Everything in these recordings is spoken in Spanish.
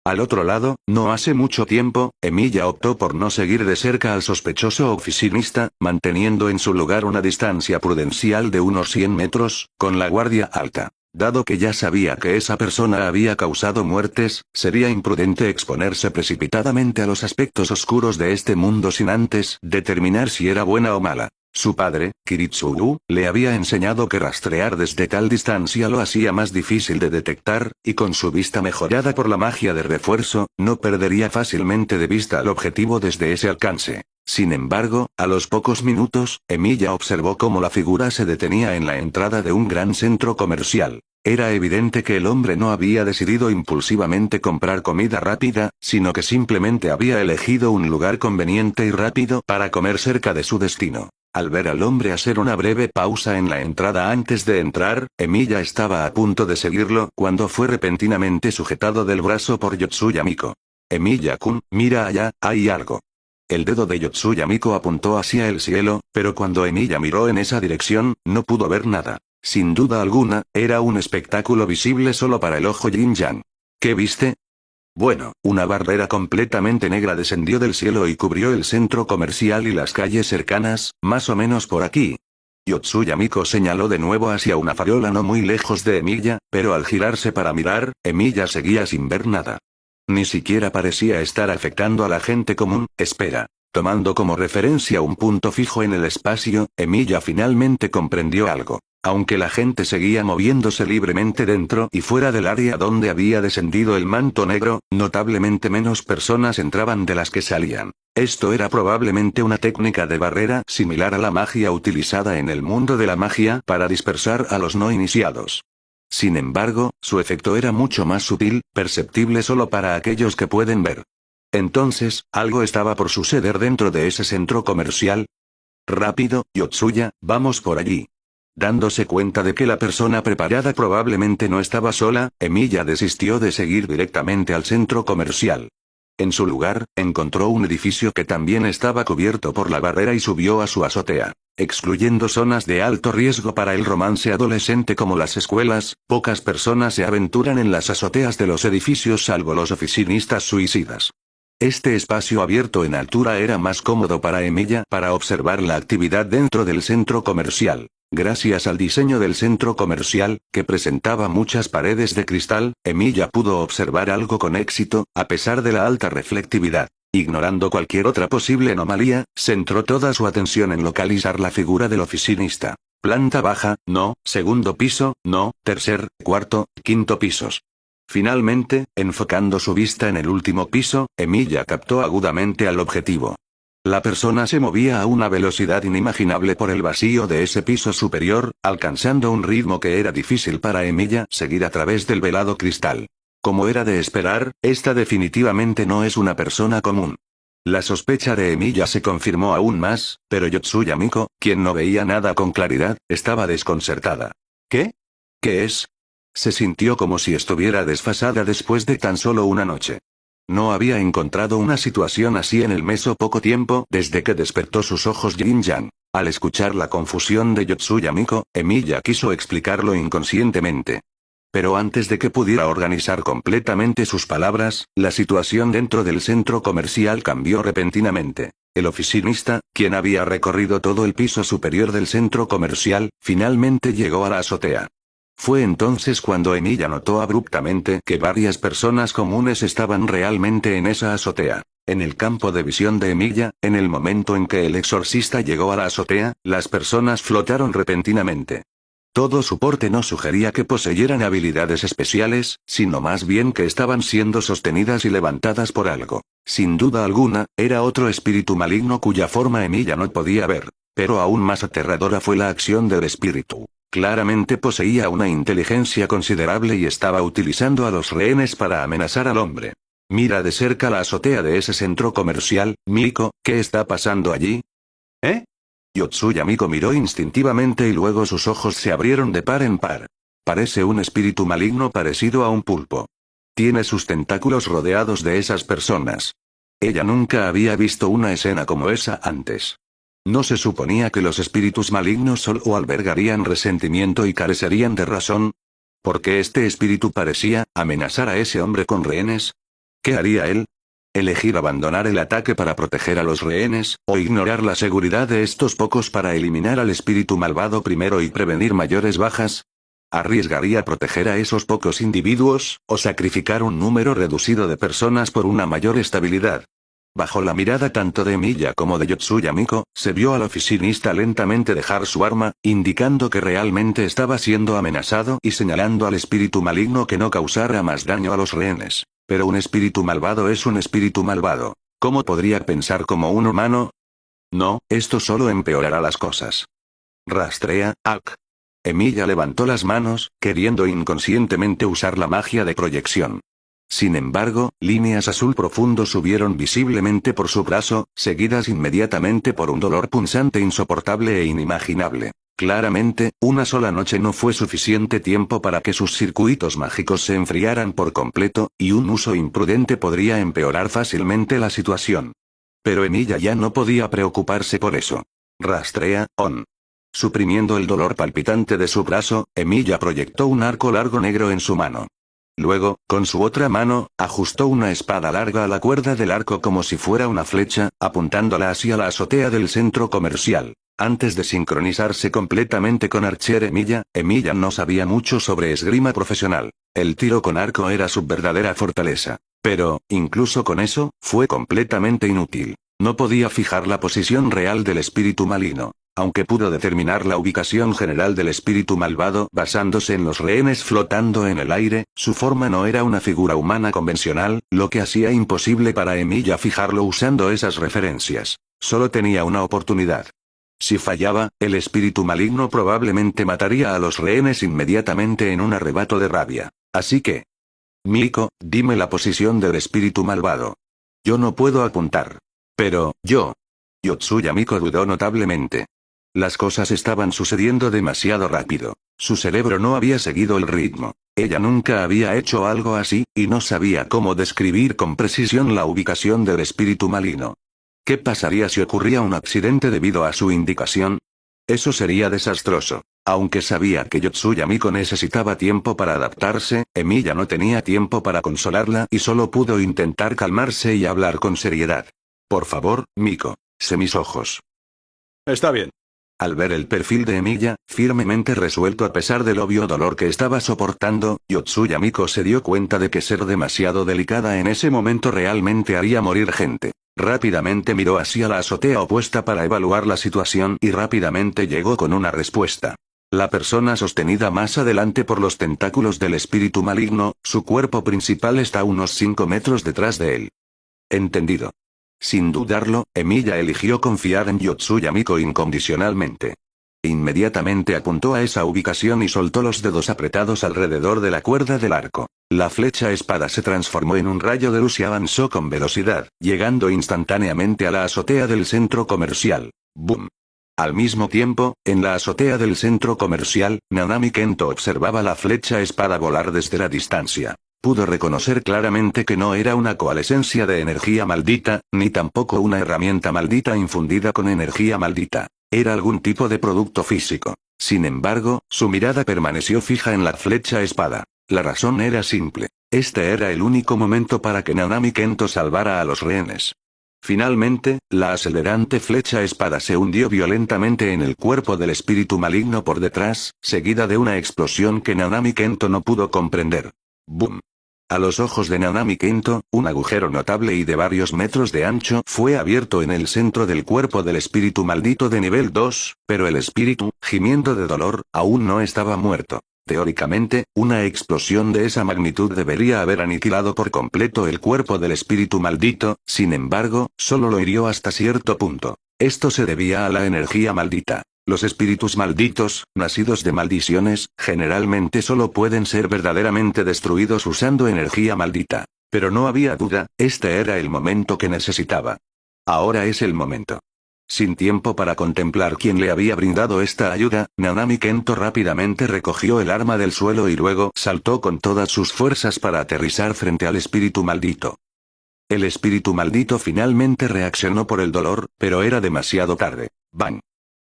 Al otro lado, no hace mucho tiempo, Emilia optó por no seguir de cerca al sospechoso oficinista, manteniendo en su lugar una distancia prudencial de unos 100 metros, con la guardia alta. Dado que ya sabía que esa persona había causado muertes, sería imprudente exponerse precipitadamente a los aspectos oscuros de este mundo sin antes determinar si era buena o mala. Su padre, Kiritsugu, le había enseñado que rastrear desde tal distancia lo hacía más difícil de detectar, y con su vista mejorada por la magia de refuerzo, no perdería fácilmente de vista al objetivo desde ese alcance. Sin embargo, a los pocos minutos, Emilia observó cómo la figura se detenía en la entrada de un gran centro comercial. Era evidente que el hombre no había decidido impulsivamente comprar comida rápida, sino que simplemente había elegido un lugar conveniente y rápido para comer cerca de su destino. Al ver al hombre hacer una breve pausa en la entrada antes de entrar, Emilia estaba a punto de seguirlo cuando fue repentinamente sujetado del brazo por Yotsuya Miko. Emilia-kun, mira allá, hay algo. El dedo de Yotsuya Miko apuntó hacia el cielo, pero cuando Emilia miró en esa dirección, no pudo ver nada. Sin duda alguna, era un espectáculo visible solo para el ojo Yin-yang. ¿Qué viste? Bueno, una barrera completamente negra descendió del cielo y cubrió el centro comercial y las calles cercanas, más o menos por aquí. Yotsuya Miko señaló de nuevo hacia una farola no muy lejos de Emilia, pero al girarse para mirar, Emilia seguía sin ver nada. Ni siquiera parecía estar afectando a la gente común. Espera. Tomando como referencia un punto fijo en el espacio, Emilia finalmente comprendió algo. Aunque la gente seguía moviéndose libremente dentro y fuera del área donde había descendido el manto negro, notablemente menos personas entraban de las que salían. Esto era probablemente una técnica de barrera similar a la magia utilizada en el mundo de la magia para dispersar a los no iniciados. Sin embargo, su efecto era mucho más sutil, perceptible solo para aquellos que pueden ver. Entonces, algo estaba por suceder dentro de ese centro comercial. Rápido, Yotsuya, vamos por allí. Dándose cuenta de que la persona preparada probablemente no estaba sola, Emilia desistió de seguir directamente al centro comercial. En su lugar, encontró un edificio que también estaba cubierto por la barrera y subió a su azotea. Excluyendo zonas de alto riesgo para el romance adolescente como las escuelas, pocas personas se aventuran en las azoteas de los edificios salvo los oficinistas suicidas. Este espacio abierto en altura era más cómodo para Emilia para observar la actividad dentro del centro comercial. Gracias al diseño del centro comercial, que presentaba muchas paredes de cristal, Emilia pudo observar algo con éxito, a pesar de la alta reflectividad. Ignorando cualquier otra posible anomalía, centró toda su atención en localizar la figura del oficinista. Planta baja, no, segundo piso, no, tercer, cuarto, quinto pisos. Finalmente, enfocando su vista en el último piso, Emilia captó agudamente al objetivo. La persona se movía a una velocidad inimaginable por el vacío de ese piso superior, alcanzando un ritmo que era difícil para Emilia seguir a través del velado cristal. Como era de esperar, esta definitivamente no es una persona común. La sospecha de Emilia se confirmó aún más, pero Yotsuya Miko, quien no veía nada con claridad, estaba desconcertada. ¿Qué? ¿Qué es? Se sintió como si estuviera desfasada después de tan solo una noche. No había encontrado una situación así en el mes o poco tiempo desde que despertó sus ojos Yin-yang. Al escuchar la confusión de Yotsuya Miko, Emilia quiso explicarlo inconscientemente. Pero antes de que pudiera organizar completamente sus palabras, la situación dentro del centro comercial cambió repentinamente. El oficinista, quien había recorrido todo el piso superior del centro comercial, finalmente llegó a la azotea. Fue entonces cuando Emilia notó abruptamente que varias personas comunes estaban realmente en esa azotea. En el campo de visión de Emilia, en el momento en que el exorcista llegó a la azotea, las personas flotaron repentinamente. Todo su porte no sugería que poseyeran habilidades especiales, sino más bien que estaban siendo sostenidas y levantadas por algo. Sin duda alguna, era otro espíritu maligno cuya forma Emilia no podía ver. Pero aún más aterradora fue la acción del espíritu. Claramente poseía una inteligencia considerable y estaba utilizando a los rehenes para amenazar al hombre. Mira de cerca la azotea de ese centro comercial, Miko, ¿qué está pasando allí? ¿Eh? Yotsuya Miko miró instintivamente y luego sus ojos se abrieron de par en par. Parece un espíritu maligno parecido a un pulpo. Tiene sus tentáculos rodeados de esas personas. Ella nunca había visto una escena como esa antes. ¿No se suponía que los espíritus malignos solo albergarían resentimiento y carecerían de razón? ¿Por qué este espíritu parecía amenazar a ese hombre con rehenes? ¿Qué haría él? ¿Elegir abandonar el ataque para proteger a los rehenes, o ignorar la seguridad de estos pocos para eliminar al espíritu malvado primero y prevenir mayores bajas? ¿Arriesgaría proteger a esos pocos individuos, o sacrificar un número reducido de personas por una mayor estabilidad? Bajo la mirada tanto de Emilia como de Yotsuya Miko, se vio al oficinista lentamente dejar su arma, indicando que realmente estaba siendo amenazado y señalando al espíritu maligno que no causara más daño a los rehenes. Pero un espíritu malvado es un espíritu malvado. ¿Cómo podría pensar como un humano? No, esto solo empeorará las cosas. Rastrea, Ak. Emilia levantó las manos, queriendo inconscientemente usar la magia de proyección. Sin embargo, líneas azul profundo subieron visiblemente por su brazo, seguidas inmediatamente por un dolor punzante insoportable e inimaginable. Claramente, una sola noche no fue suficiente tiempo para que sus circuitos mágicos se enfriaran por completo, y un uso imprudente podría empeorar fácilmente la situación. Pero Emilia ya no podía preocuparse por eso. Rastrea, on. Suprimiendo el dolor palpitante de su brazo, Emilia proyectó un arco largo negro en su mano. Luego, con su otra mano, ajustó una espada larga a la cuerda del arco como si fuera una flecha, apuntándola hacia la azotea del centro comercial. Antes de sincronizarse completamente con Archer Emilia no sabía mucho sobre esgrima profesional. El tiro con arco era su verdadera fortaleza. Pero, incluso con eso, fue completamente inútil. No podía fijar la posición real del espíritu maligno. Aunque pudo determinar la ubicación general del espíritu malvado basándose en los rehenes flotando en el aire, su forma no era una figura humana convencional, lo que hacía imposible para Emilia fijarlo usando esas referencias. Solo tenía una oportunidad. Si fallaba, el espíritu maligno probablemente mataría a los rehenes inmediatamente en un arrebato de rabia. Así que... Miko, dime la posición del espíritu malvado. Yo no puedo apuntar. Pero, yo... Yotsuya Miko dudó notablemente. Las cosas estaban sucediendo demasiado rápido. Su cerebro no había seguido el ritmo. Ella nunca había hecho algo así, y no sabía cómo describir con precisión la ubicación del espíritu maligno. ¿Qué pasaría si ocurría un accidente debido a su indicación? Eso sería desastroso. Aunque sabía que Yotsuya Miko necesitaba tiempo para adaptarse, Emilia no tenía tiempo para consolarla y solo pudo intentar calmarse y hablar con seriedad. Por favor, Miko, sé mis ojos. Está bien. Al ver el perfil de Emilia, firmemente resuelto a pesar del obvio dolor que estaba soportando, Yotsuya Miko se dio cuenta de que ser demasiado delicada en ese momento realmente haría morir gente. Rápidamente miró hacia la azotea opuesta para evaluar la situación y rápidamente llegó con una respuesta. La persona sostenida más adelante por los tentáculos del espíritu maligno, su cuerpo principal está a unos 5 metros detrás de él. Entendido. Sin dudarlo, Emilia eligió confiar en Yotsuya Miko incondicionalmente. Inmediatamente apuntó a esa ubicación y soltó los dedos apretados alrededor de la cuerda del arco. La flecha espada se transformó en un rayo de luz y avanzó con velocidad, llegando instantáneamente a la azotea del centro comercial. ¡Boom! Al mismo tiempo, en la azotea del centro comercial, Nanami Kento observaba la flecha espada volar desde la distancia. Pudo reconocer claramente que no era una coalescencia de energía maldita, ni tampoco una herramienta maldita infundida con energía maldita. Era algún tipo de producto físico. Sin embargo, su mirada permaneció fija en la flecha espada. La razón era simple. Este era el único momento para que Nanami Kento salvara a los rehenes. Finalmente, la acelerante flecha espada se hundió violentamente en el cuerpo del espíritu maligno por detrás, seguida de una explosión que Nanami Kento no pudo comprender. ¡Boom! A los ojos de Nanami Kento, un agujero notable y de varios metros de ancho fue abierto en el centro del cuerpo del espíritu maldito de nivel 2, pero el espíritu, gimiendo de dolor, aún no estaba muerto. Teóricamente, una explosión de esa magnitud debería haber aniquilado por completo el cuerpo del espíritu maldito, sin embargo, solo lo hirió hasta cierto punto. Esto se debía a la energía maldita. Los espíritus malditos, nacidos de maldiciones, generalmente solo pueden ser verdaderamente destruidos usando energía maldita. Pero no había duda, este era el momento que necesitaba. Ahora es el momento. Sin tiempo para contemplar quién le había brindado esta ayuda, Nanami Kento rápidamente recogió el arma del suelo y luego saltó con todas sus fuerzas para aterrizar frente al espíritu maldito. El espíritu maldito finalmente reaccionó por el dolor, pero era demasiado tarde. ¡Bang!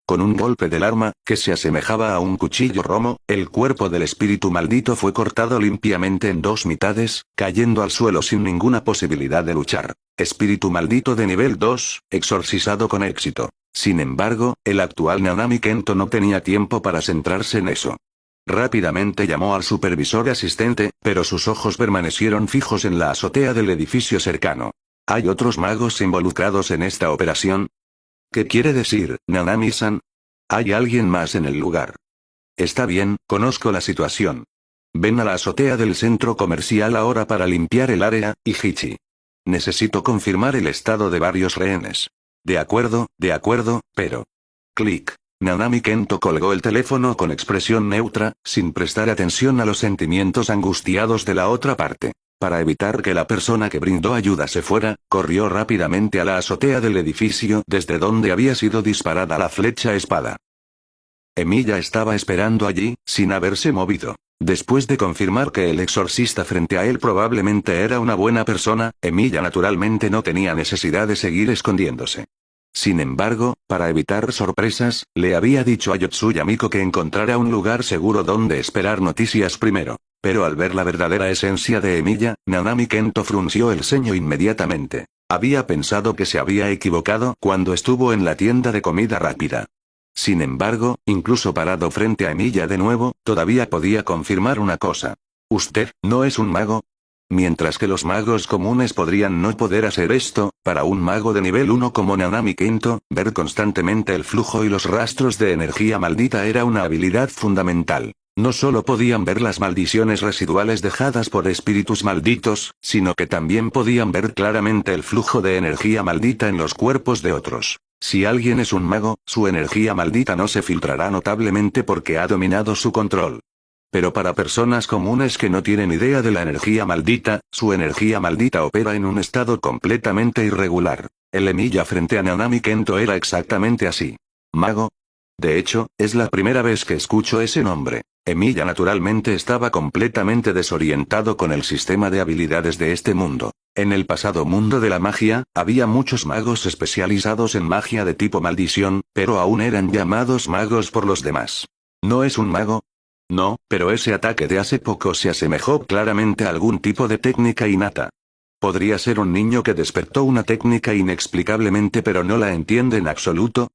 Con un golpe del arma, que se asemejaba a un cuchillo romo, el cuerpo del espíritu maldito fue cortado limpiamente en dos mitades, cayendo al suelo sin ninguna posibilidad de luchar. Espíritu maldito de nivel 2, exorcizado con éxito. Sin embargo, el actual Nanami Kento no tenía tiempo para centrarse en eso. Rápidamente llamó al supervisor asistente, pero sus ojos permanecieron fijos en la azotea del edificio cercano. ¿Hay otros magos involucrados en esta operación? ¿Qué quiere decir, Nanami-san? ¿Hay alguien más en el lugar? Está bien, conozco la situación. Ven a la azotea del centro comercial ahora para limpiar el área, Ichichi. Necesito confirmar el estado de varios rehenes. De acuerdo, pero... Clic. Nanami Kento colgó el teléfono con expresión neutra, sin prestar atención a los sentimientos angustiados de la otra parte. Para evitar que la persona que brindó ayuda se fuera, corrió rápidamente a la azotea del edificio desde donde había sido disparada la flecha espada. Emilia estaba esperando allí, sin haberse movido. Después de confirmar que el exorcista frente a él probablemente era una buena persona, Emilia naturalmente no tenía necesidad de seguir escondiéndose. Sin embargo, para evitar sorpresas, le había dicho a Yotsuya Miko que encontrara un lugar seguro donde esperar noticias primero. Pero al ver la verdadera esencia de Emilia, Nanami Kento frunció el ceño inmediatamente. Había pensado que se había equivocado cuando estuvo en la tienda de comida rápida. Sin embargo, incluso parado frente a Emilia de nuevo, todavía podía confirmar una cosa. ¿Usted no es un mago? Mientras que los magos comunes podrían no poder hacer esto, para un mago de nivel 1 como Nanami Kento, ver constantemente el flujo y los rastros de energía maldita era una habilidad fundamental. No solo podían ver las maldiciones residuales dejadas por espíritus malditos, sino que también podían ver claramente el flujo de energía maldita en los cuerpos de otros. Si alguien es un mago, su energía maldita no se filtrará notablemente porque ha dominado su control. Pero para personas comunes que no tienen idea de la energía maldita, su energía maldita opera en un estado completamente irregular. El Emilia frente a Nanami Kento era exactamente así. ¿Mago? De hecho, es la primera vez que escucho ese nombre. Emilia naturalmente estaba completamente desorientado con el sistema de habilidades de este mundo. En el pasado mundo de la magia, había muchos magos especializados en magia de tipo maldición, pero aún eran llamados magos por los demás. ¿No es un mago? No, pero ese ataque de hace poco se asemejó claramente a algún tipo de técnica innata. ¿Podría ser un niño que despertó una técnica inexplicablemente pero no la entiende en absoluto?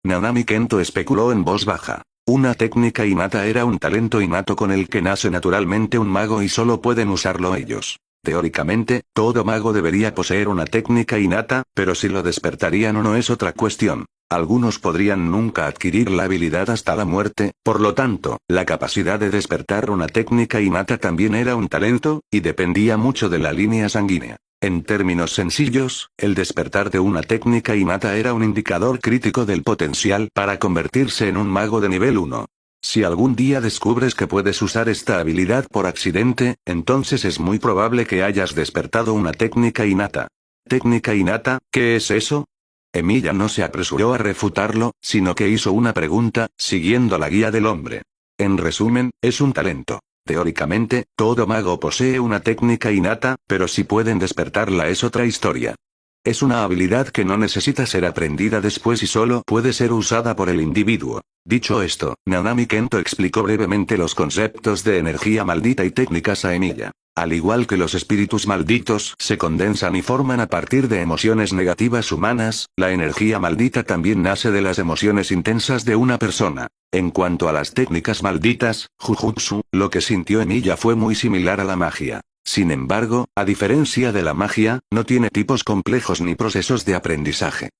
Nanami Kento especuló en voz baja. Una técnica innata era un talento innato con el que nace naturalmente un mago y solo pueden usarlo ellos. Teóricamente, todo mago debería poseer una técnica innata, pero si lo despertarían o no es otra cuestión. Algunos podrían nunca adquirir la habilidad hasta la muerte, por lo tanto, la capacidad de despertar una técnica innata también era un talento, y dependía mucho de la línea sanguínea. En términos sencillos, el despertar de una técnica innata era un indicador crítico del potencial para convertirse en un mago de nivel 1. Si algún día descubres que puedes usar esta habilidad por accidente, entonces es muy probable que hayas despertado una técnica innata. ¿Técnica innata? ¿Qué es eso? Emilia no se apresuró a refutarlo, sino que hizo una pregunta, siguiendo la guía del hombre. En resumen, es un talento. Teóricamente, todo mago posee una técnica innata, pero si pueden despertarla es otra historia. Es una habilidad que no necesita ser aprendida después y solo puede ser usada por el individuo. Dicho esto, Nanami Kento explicó brevemente los conceptos de energía maldita y técnicas a Emilia. Al igual que los espíritus malditos se condensan y forman a partir de emociones negativas humanas, la energía maldita también nace de las emociones intensas de una persona. En cuanto a las técnicas malditas, Jujutsu, lo que sintió Emilia fue muy similar a la magia. Sin embargo, a diferencia de la magia, no tiene tipos complejos ni procesos de aprendizaje.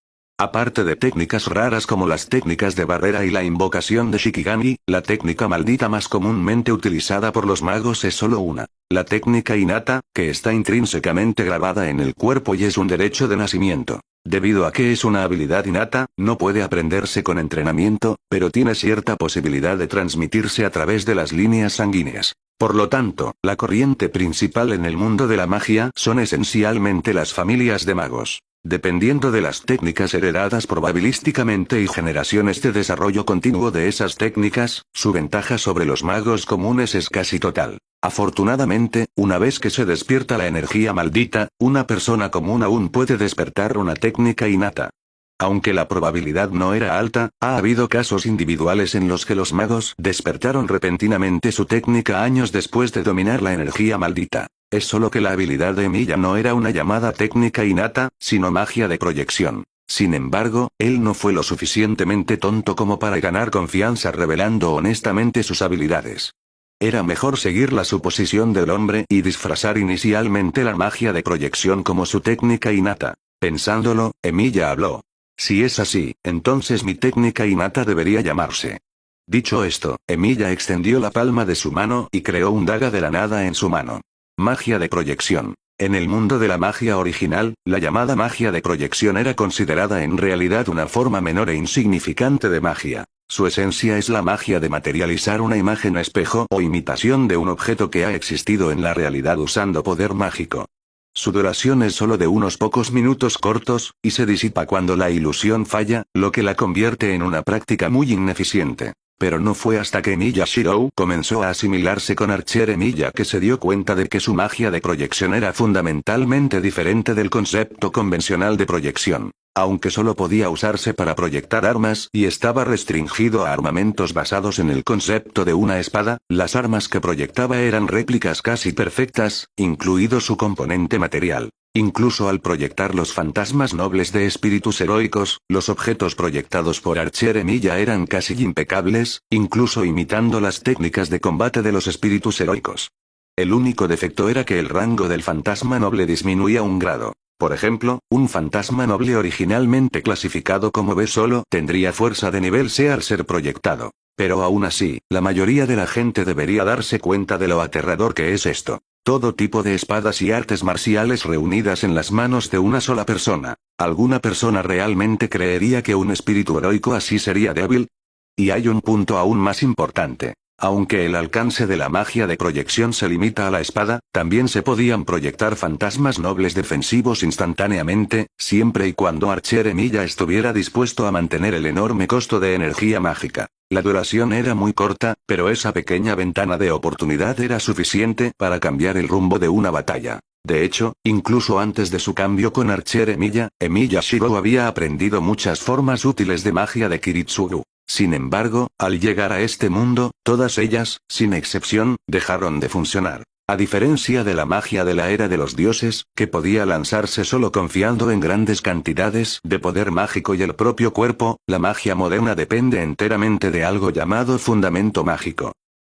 Aparte de técnicas raras como las técnicas de barrera y la invocación de Shikigami, la técnica maldita más comúnmente utilizada por los magos es solo una. La técnica innata, que está intrínsecamente grabada en el cuerpo y es un derecho de nacimiento. Debido a que es una habilidad innata, no puede aprenderse con entrenamiento, pero tiene cierta posibilidad de transmitirse a través de las líneas sanguíneas. Por lo tanto, la corriente principal en el mundo de la magia son esencialmente las familias de magos. Dependiendo de las técnicas heredadas probabilísticamente y generaciones de desarrollo continuo de esas técnicas, su ventaja sobre los magos comunes es casi total. Afortunadamente, una vez que se despierta la energía maldita, una persona común aún puede despertar una técnica innata. Aunque la probabilidad no era alta, ha habido casos individuales en los que los magos despertaron repentinamente su técnica años después de dominar la energía maldita. Es solo que la habilidad de Emilia no era una llamada técnica innata, sino magia de proyección. Sin embargo, él no fue lo suficientemente tonto como para ganar confianza revelando honestamente sus habilidades. Era mejor seguir la suposición del hombre y disfrazar inicialmente la magia de proyección como su técnica innata. Pensándolo, Emilia habló. Si es así, entonces mi técnica innata debería llamarse. Dicho esto, Emilia extendió la palma de su mano y creó un daga de la nada en su mano. Magia de proyección. En el mundo de la magia original, la llamada magia de proyección era considerada en realidad una forma menor e insignificante de magia. Su esencia es la magia de materializar una imagen espejo o imitación de un objeto que ha existido en la realidad usando poder mágico. Su duración es solo de unos pocos minutos cortos, y se disipa cuando la ilusión falla, lo que la convierte en una práctica muy ineficiente. Pero no fue hasta que Emilia Shirou comenzó a asimilarse con Archer Emilia que se dio cuenta de que su magia de proyección era fundamentalmente diferente del concepto convencional de proyección. Aunque solo podía usarse para proyectar armas y estaba restringido a armamentos basados en el concepto de una espada, las armas que proyectaba eran réplicas casi perfectas, incluido su componente material. Incluso al proyectar los fantasmas nobles de espíritus heroicos, los objetos proyectados por Archer Emilia eran casi impecables, incluso imitando las técnicas de combate de los espíritus heroicos. El único defecto era que el rango del fantasma noble disminuía un grado. Por ejemplo, un fantasma noble originalmente clasificado como B solo tendría fuerza de nivel C al ser proyectado. Pero aún así, la mayoría de la gente debería darse cuenta de lo aterrador que es esto. Todo tipo de espadas y artes marciales reunidas en las manos de una sola persona. ¿Alguna persona realmente creería que un espíritu heroico así sería débil? Y hay un punto aún más importante. Aunque el alcance de la magia de proyección se limita a la espada, también se podían proyectar fantasmas nobles defensivos instantáneamente, siempre y cuando Archer Emilia estuviera dispuesto a mantener el enorme costo de energía mágica. La duración era muy corta, pero esa pequeña ventana de oportunidad era suficiente para cambiar el rumbo de una batalla. De hecho, incluso antes de su cambio con Archer Emilia, Emilia Shirou había aprendido muchas formas útiles de magia de Kiritsugu. Sin embargo, al llegar a este mundo, todas ellas, sin excepción, dejaron de funcionar. A diferencia de la magia de la era de los dioses, que podía lanzarse solo confiando en grandes cantidades de poder mágico y el propio cuerpo, la magia moderna depende enteramente de algo llamado fundamento mágico.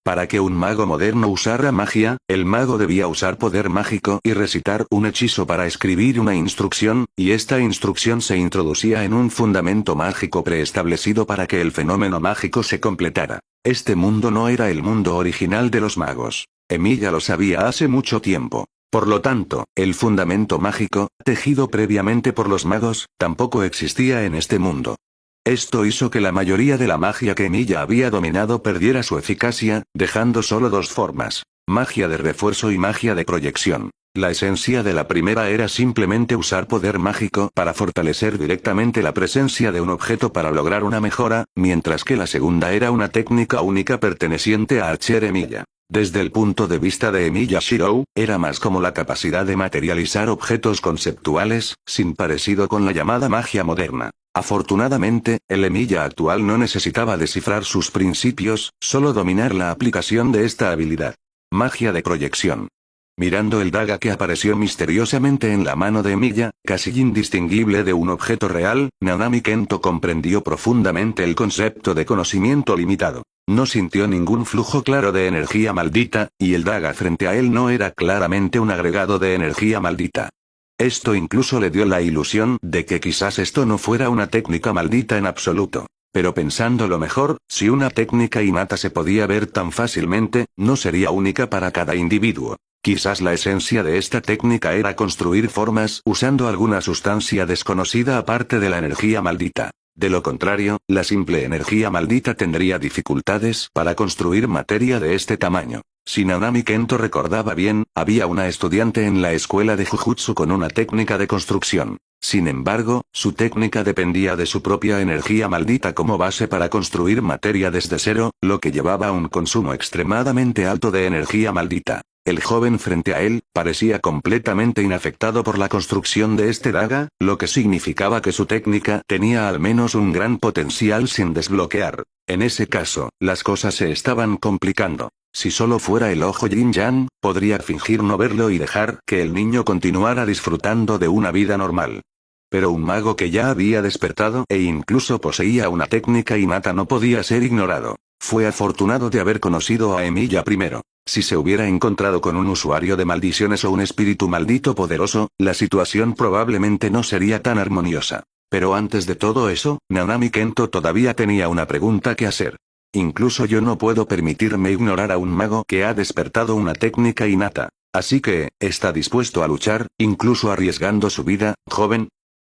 Para que un mago moderno usara magia, el mago debía usar poder mágico y recitar un hechizo para escribir una instrucción, y esta instrucción se introducía en un fundamento mágico preestablecido para que el fenómeno mágico se completara. Este mundo no era el mundo original de los magos. Emilia lo sabía hace mucho tiempo. Por lo tanto, el fundamento mágico, tejido previamente por los magos, tampoco existía en este mundo. Esto hizo que la mayoría de la magia que Emilia había dominado perdiera su eficacia, dejando solo dos formas: magia de refuerzo y magia de proyección. La esencia de la primera era simplemente usar poder mágico para fortalecer directamente la presencia de un objeto para lograr una mejora, mientras que la segunda era una técnica única perteneciente a Archer Emilia. Desde el punto de vista de Emilia Shirou, era más como la capacidad de materializar objetos conceptuales, sin parecido con la llamada magia moderna. Afortunadamente, el Emilia actual no necesitaba descifrar sus principios, solo dominar la aplicación de esta habilidad. Magia de proyección. Mirando el daga que apareció misteriosamente en la mano de Emilia, casi indistinguible de un objeto real, Nanami Kento comprendió profundamente el concepto de conocimiento limitado. No sintió ningún flujo claro de energía maldita, y el daga frente a él no era claramente un agregado de energía maldita. Esto incluso le dio la ilusión de que quizás esto no fuera una técnica maldita en absoluto. Pero pensándolo mejor, si una técnica innata se podía ver tan fácilmente, no sería única para cada individuo. Quizás la esencia de esta técnica era construir formas usando alguna sustancia desconocida aparte de la energía maldita. De lo contrario, la simple energía maldita tendría dificultades para construir materia de este tamaño. Si Nanami Kento recordaba bien, había una estudiante en la escuela de Jujutsu con una técnica de construcción. Sin embargo, su técnica dependía de su propia energía maldita como base para construir materia desde cero, lo que llevaba a un consumo extremadamente alto de energía maldita. El joven frente a él, parecía completamente inafectado por la construcción de este daga, lo que significaba que su técnica tenía al menos un gran potencial sin desbloquear. En ese caso, las cosas se estaban complicando. Si solo fuera el ojo Yin-Yang, podría fingir no verlo y dejar que el niño continuara disfrutando de una vida normal. Pero un mago que ya había despertado e incluso poseía una técnica innata no podía ser ignorado. Fue afortunado de haber conocido a Emilia primero. Si se hubiera encontrado con un usuario de maldiciones o un espíritu maldito poderoso, la situación probablemente no sería tan armoniosa. Pero antes de todo eso, Nanami Kento todavía tenía una pregunta que hacer. Incluso yo no puedo permitirme ignorar a un mago que ha despertado una técnica innata. Así que, ¿está dispuesto a luchar, incluso arriesgando su vida, joven?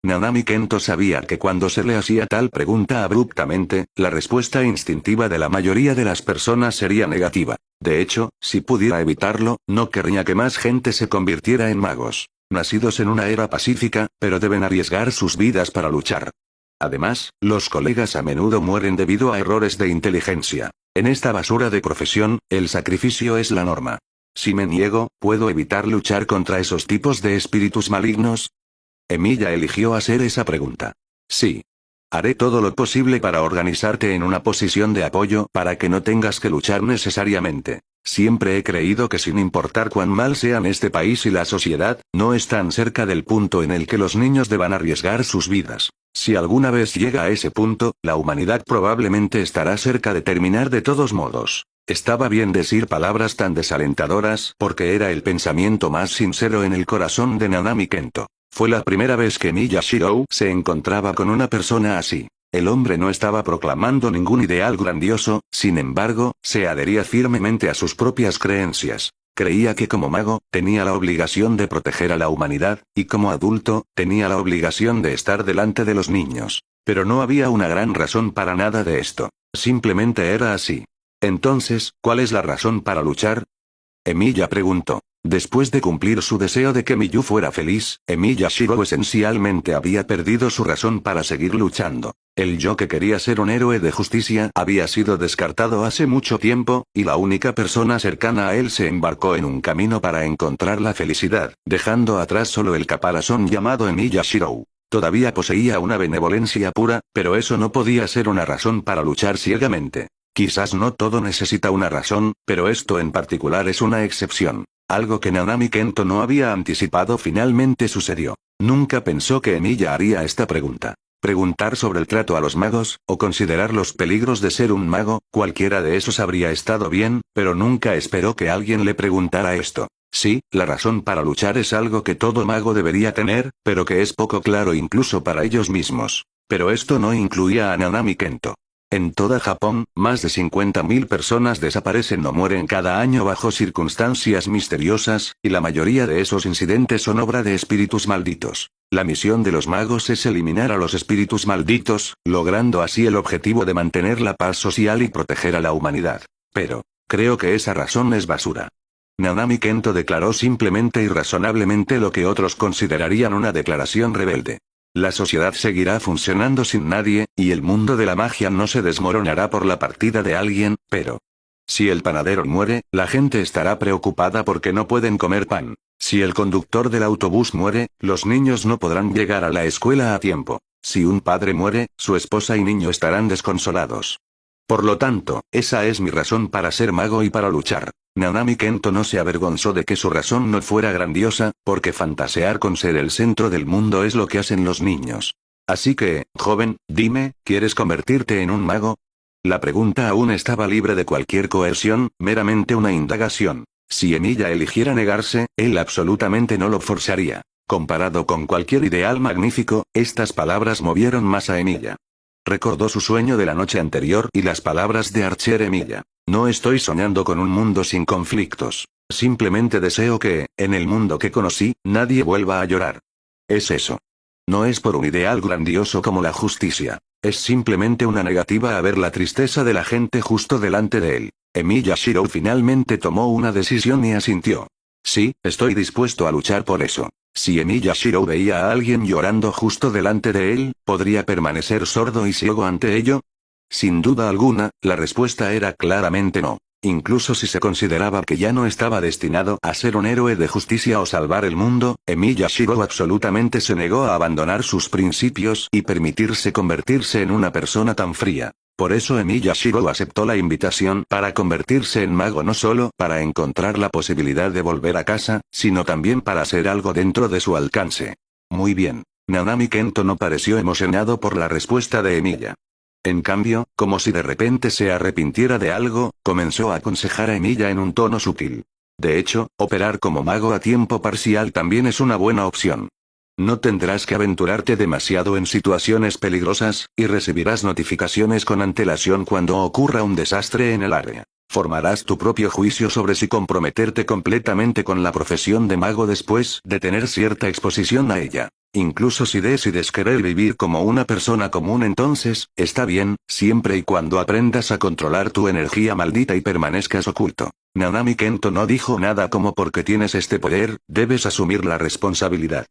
Nanami Kento sabía que cuando se le hacía tal pregunta abruptamente, la respuesta instintiva de la mayoría de las personas sería negativa. De hecho, si pudiera evitarlo, no querría que más gente se convirtiera en magos. Nacidos en una era pacífica, pero deben arriesgar sus vidas para luchar. Además, los colegas a menudo mueren debido a errores de inteligencia. En esta basura de profesión, el sacrificio es la norma. Si me niego, ¿puedo evitar luchar contra esos tipos de espíritus malignos? Emilia eligió hacer esa pregunta. Sí. Haré todo lo posible para organizarte en una posición de apoyo para que no tengas que luchar necesariamente. Siempre he creído que sin importar cuán mal sean este país y la sociedad, no están cerca del punto en el que los niños deban arriesgar sus vidas. Si alguna vez llega a ese punto, la humanidad probablemente estará cerca de terminar de todos modos. Estaba bien decir palabras tan desalentadoras porque era el pensamiento más sincero en el corazón de Nanami Kento. Fue la primera vez que Miyashiro se encontraba con una persona así. El hombre no estaba proclamando ningún ideal grandioso, sin embargo, se adhería firmemente a sus propias creencias. Creía que como mago, tenía la obligación de proteger a la humanidad, y como adulto, tenía la obligación de estar delante de los niños. Pero no había una gran razón para nada de esto. Simplemente era así. Entonces, ¿cuál es la razón para luchar? Emilia preguntó. Después de cumplir su deseo de que Miyu fuera feliz, Emilia Shiro esencialmente había perdido su razón para seguir luchando. El yo que quería ser un héroe de justicia había sido descartado hace mucho tiempo, y la única persona cercana a él se embarcó en un camino para encontrar la felicidad, dejando atrás solo el caparazón llamado Emilia Shiro. Todavía poseía una benevolencia pura, pero eso no podía ser una razón para luchar ciegamente. Quizás no todo necesita una razón, pero esto en particular es una excepción. Algo que Nanami Kento no había anticipado finalmente sucedió. Nunca pensó que Emilia haría esta pregunta. Preguntar sobre el trato a los magos, o considerar los peligros de ser un mago, cualquiera de esos habría estado bien, pero nunca esperó que alguien le preguntara esto. Sí, la razón para luchar es algo que todo mago debería tener, pero que es poco claro incluso para ellos mismos. Pero esto no incluía a Nanami Kento. En toda Japón, más de 50.000 personas desaparecen o mueren cada año bajo circunstancias misteriosas, y la mayoría de esos incidentes son obra de espíritus malditos. La misión de los magos es eliminar a los espíritus malditos, logrando así el objetivo de mantener la paz social y proteger a la humanidad. Pero, creo que esa razón es basura. Nanami Kento declaró simplemente y razonablemente lo que otros considerarían una declaración rebelde. La sociedad seguirá funcionando sin nadie, y el mundo de la magia no se desmoronará por la partida de alguien, pero... Si el panadero muere, la gente estará preocupada porque no pueden comer pan. Si el conductor del autobús muere, los niños no podrán llegar a la escuela a tiempo. Si un padre muere, su esposa y niño estarán desconsolados. Por lo tanto, esa es mi razón para ser mago y para luchar. Nanami Kento no se avergonzó de que su razón no fuera grandiosa, porque fantasear con ser el centro del mundo es lo que hacen los niños. Así que, joven, dime, ¿quieres convertirte en un mago? La pregunta aún estaba libre de cualquier coerción, meramente una indagación. Si Emilia eligiera negarse, él absolutamente no lo forzaría. Comparado con cualquier ideal magnífico, estas palabras movieron más a Emilia. Recordó su sueño de la noche anterior y las palabras de Archer Emilia. No estoy soñando con un mundo sin conflictos. Simplemente deseo que, en el mundo que conocí, nadie vuelva a llorar. Es eso. No es por un ideal grandioso como la justicia. Es simplemente una negativa a ver la tristeza de la gente justo delante de él. Emilia Shiro finalmente tomó una decisión y asintió. Sí, estoy dispuesto a luchar por eso. Si Emilia Shiro veía a alguien llorando justo delante de él, ¿podría permanecer sordo y ciego ante ello? Sin duda alguna, la respuesta era claramente no. Incluso si se consideraba que ya no estaba destinado a ser un héroe de justicia o salvar el mundo, Emiya Shiro absolutamente se negó a abandonar sus principios y permitirse convertirse en una persona tan fría. Por eso Emiya Shiro aceptó la invitación para convertirse en mago, no solo para encontrar la posibilidad de volver a casa, sino también para hacer algo dentro de su alcance. Muy bien. Nanami Kento no pareció emocionado por la respuesta de Emiya. En cambio, como si de repente se arrepintiera de algo, comenzó a aconsejar a Emiya en un tono sutil. De hecho, operar como mago a tiempo parcial también es una buena opción. No tendrás que aventurarte demasiado en situaciones peligrosas, y recibirás notificaciones con antelación cuando ocurra un desastre en el área. Formarás tu propio juicio sobre si comprometerte completamente con la profesión de mago después de tener cierta exposición a ella. Incluso si decides querer vivir como una persona común, entonces, está bien, siempre y cuando aprendas a controlar tu energía maldita y permanezcas oculto. Nanami Kento no dijo nada como porque tienes este poder, debes asumir la responsabilidad.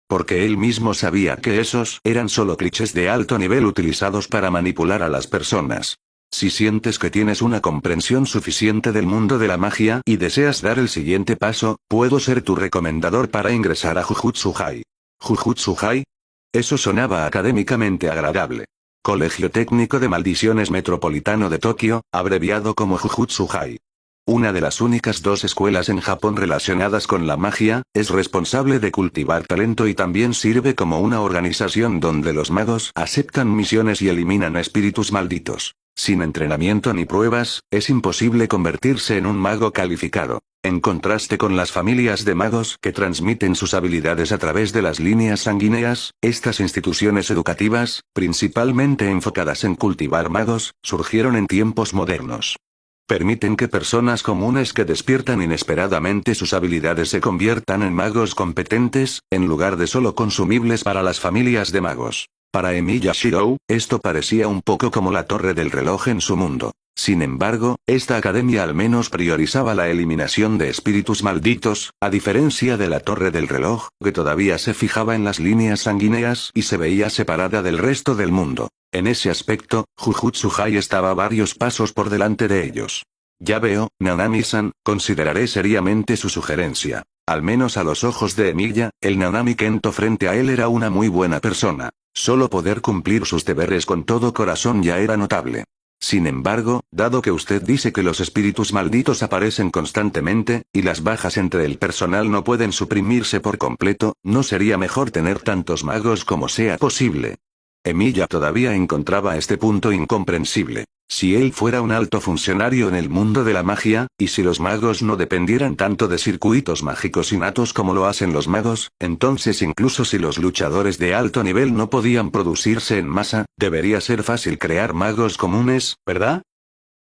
Porque él mismo sabía que esos eran solo clichés de alto nivel utilizados para manipular a las personas. Si sientes que tienes una comprensión suficiente del mundo de la magia y deseas dar el siguiente paso, puedo ser tu recomendador para ingresar a Jujutsu High. ¿Jujutsu High? Eso sonaba académicamente agradable. Colegio Técnico de Maldiciones Metropolitano de Tokio, abreviado como Jujutsu High. Una de las únicas dos escuelas en Japón relacionadas con la magia, es responsable de cultivar talento y también sirve como una organización donde los magos aceptan misiones y eliminan espíritus malditos. Sin entrenamiento ni pruebas, es imposible convertirse en un mago calificado. En contraste con las familias de magos que transmiten sus habilidades a través de las líneas sanguíneas, estas instituciones educativas, principalmente enfocadas en cultivar magos, surgieron en tiempos modernos. Permiten que personas comunes que despiertan inesperadamente sus habilidades se conviertan en magos competentes, en lugar de solo consumibles para las familias de magos. Para Emiya Shiro, esto parecía un poco como la torre del reloj en su mundo. Sin embargo, esta academia al menos priorizaba la eliminación de espíritus malditos, a diferencia de la torre del reloj, que todavía se fijaba en las líneas sanguíneas y se veía separada del resto del mundo. En ese aspecto, Jujutsu High estaba varios pasos por delante de ellos. Ya veo, Nanami-san, consideraré seriamente su sugerencia. Al menos a los ojos de Emiya, el Nanami Kento frente a él era una muy buena persona. Solo poder cumplir sus deberes con todo corazón ya era notable. Sin embargo, dado que usted dice que los espíritus malditos aparecen constantemente, y las bajas entre el personal no pueden suprimirse por completo, ¿no sería mejor tener tantos magos como sea posible? Emiya todavía encontraba este punto incomprensible. Si él fuera un alto funcionario en el mundo de la magia, y si los magos no dependieran tanto de circuitos mágicos innatos como lo hacen los magos, entonces incluso si los luchadores de alto nivel no podían producirse en masa, debería ser fácil crear magos comunes, ¿verdad?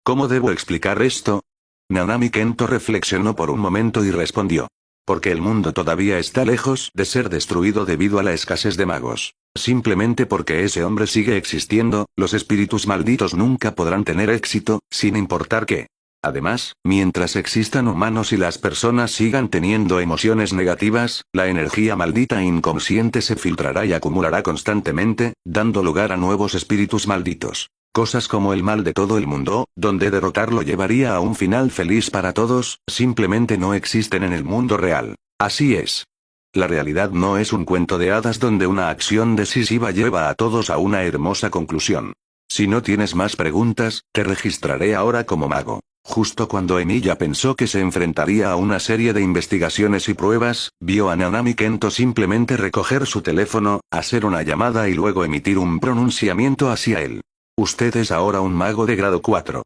¿Cómo debo explicar esto? Nanami Kento reflexionó por un momento y respondió. Porque el mundo todavía está lejos de ser destruido debido a la escasez de magos. Simplemente porque ese hombre sigue existiendo, los espíritus malditos nunca podrán tener éxito, sin importar qué. Además, mientras existan humanos y las personas sigan teniendo emociones negativas, la energía maldita inconsciente se filtrará y acumulará constantemente, dando lugar a nuevos espíritus malditos. Cosas como el mal de todo el mundo, donde derrotarlo llevaría a un final feliz para todos, simplemente no existen en el mundo real. Así es. La realidad no es un cuento de hadas donde una acción decisiva lleva a todos a una hermosa conclusión. Si no tienes más preguntas, te registraré ahora como mago. Justo cuando Emiya pensó que se enfrentaría a una serie de investigaciones y pruebas, vio a Nanami Kento simplemente recoger su teléfono, hacer una llamada y luego emitir un pronunciamiento hacia él. Usted es ahora un mago de grado 4.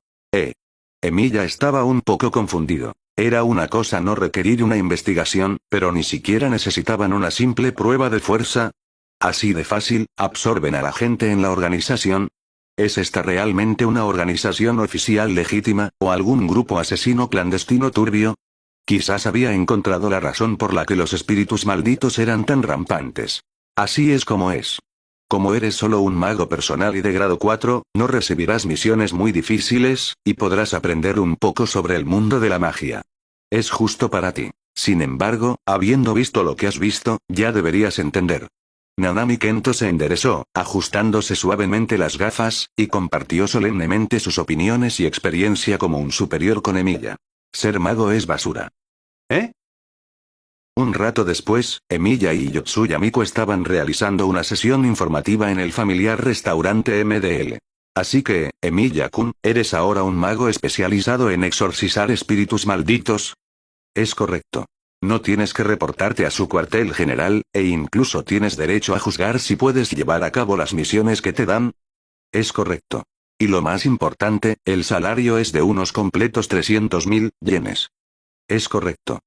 Emiya estaba un poco confundido. Era una cosa no requerir una investigación, pero ni siquiera necesitaban una simple prueba de fuerza. Así de fácil, absorben a la gente en la organización. ¿Es esta realmente una organización oficial legítima, o algún grupo asesino clandestino turbio? Quizás había encontrado la razón por la que los espíritus malditos eran tan rampantes. Así es como es. Como eres solo un mago personal y de grado 4, no recibirás misiones muy difíciles, y podrás aprender un poco sobre el mundo de la magia. Es justo para ti. Sin embargo, habiendo visto lo que has visto, ya deberías entender. Nanami Kento se enderezó, ajustándose suavemente las gafas, y compartió solemnemente sus opiniones y experiencia como un superior con Emilia. Ser mago es basura. ¿Eh? Un rato después, Emilia y Yotsuya Miko estaban realizando una sesión informativa en el familiar restaurante MDL. Así que, Emilia-kun, ¿eres ahora un mago especializado en exorcizar espíritus malditos? Es correcto. No tienes que reportarte a su cuartel general, e incluso tienes derecho a juzgar si puedes llevar a cabo las misiones que te dan. Es correcto. Y lo más importante, el salario es de unos completos 300.000 yenes. Es correcto.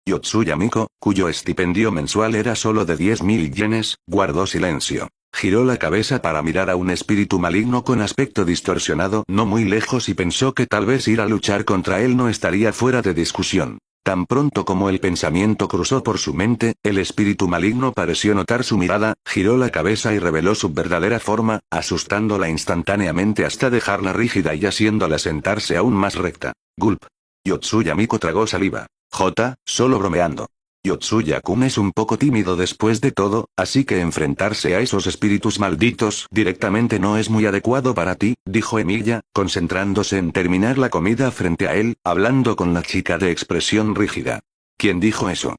Yotsuya Miko, cuyo estipendio mensual era solo de 10.000 yenes, guardó silencio. Giró la cabeza para mirar a un espíritu maligno con aspecto distorsionado no muy lejos y pensó que tal vez ir a luchar contra él no estaría fuera de discusión. Tan pronto como el pensamiento cruzó por su mente, el espíritu maligno pareció notar su mirada, giró la cabeza y reveló su verdadera forma, asustándola instantáneamente hasta dejarla rígida y haciéndola sentarse aún más recta. Gulp. Yotsuya Miko tragó saliva. Solo bromeando. Yotsuya-kun es un poco tímido después de todo, así que enfrentarse a esos espíritus malditos directamente no es muy adecuado para ti, dijo Emilia, concentrándose en terminar la comida frente a él, hablando con la chica de expresión rígida. ¿Quién dijo eso?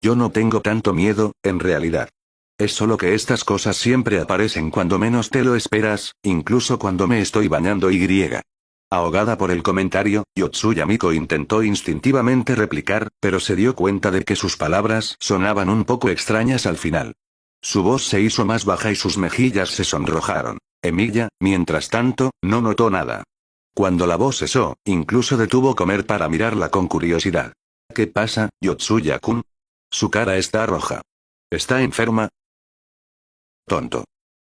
Yo no tengo tanto miedo, en realidad. Es solo que estas cosas siempre aparecen cuando menos te lo esperas, incluso cuando me estoy bañando y. Ahogada por el comentario, Yotsuya Miko intentó instintivamente replicar, pero se dio cuenta de que sus palabras sonaban un poco extrañas al final. Su voz se hizo más baja y sus mejillas se sonrojaron. Emilia, mientras tanto, no notó nada. Cuando la voz cesó, incluso detuvo comer para mirarla con curiosidad. ¿Qué pasa, Yotsuya-kun? Su cara está roja. ¿Está enferma? Tonto.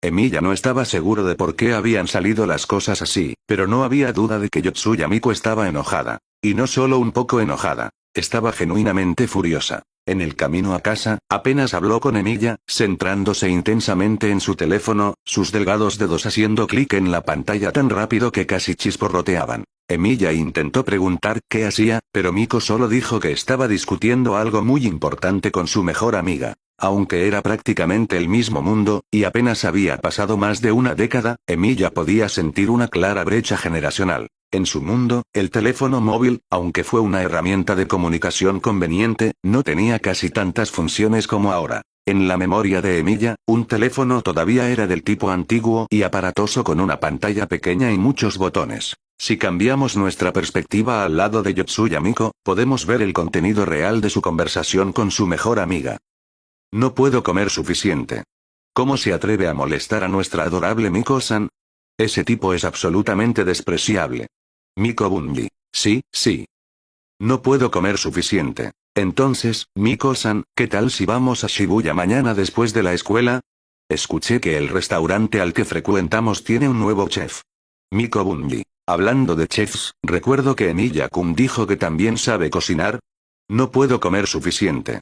Emilia no estaba seguro de por qué habían salido las cosas así, pero no había duda de que Yotsuya Miko estaba enojada. Y no solo un poco enojada, estaba genuinamente furiosa. En el camino a casa, apenas habló con Emilia, centrándose intensamente en su teléfono, sus delgados dedos haciendo clic en la pantalla tan rápido que casi chisporroteaban. Emilia intentó preguntar qué hacía, pero Miko solo dijo que estaba discutiendo algo muy importante con su mejor amiga. Aunque era prácticamente el mismo mundo, y apenas había pasado más de una década, Emilia podía sentir una clara brecha generacional. En su mundo, el teléfono móvil, aunque fue una herramienta de comunicación conveniente, no tenía casi tantas funciones como ahora. En la memoria de Emilia, un teléfono todavía era del tipo antiguo y aparatoso con una pantalla pequeña y muchos botones. Si cambiamos nuestra perspectiva al lado de Yotsuya Miko, podemos ver el contenido real de su conversación con su mejor amiga. No puedo comer suficiente. ¿Cómo se atreve a molestar a nuestra adorable Miko-san? Ese tipo es absolutamente despreciable. Miko Bunji. Sí. No puedo comer suficiente. Entonces, Miko-san, ¿qué tal si vamos a Shibuya mañana después de la escuela? Escuché que el restaurante al que frecuentamos tiene un nuevo chef. Miko Bunji. Hablando de chefs, recuerdo que Emilia-kun dijo que también sabe cocinar. No puedo comer suficiente.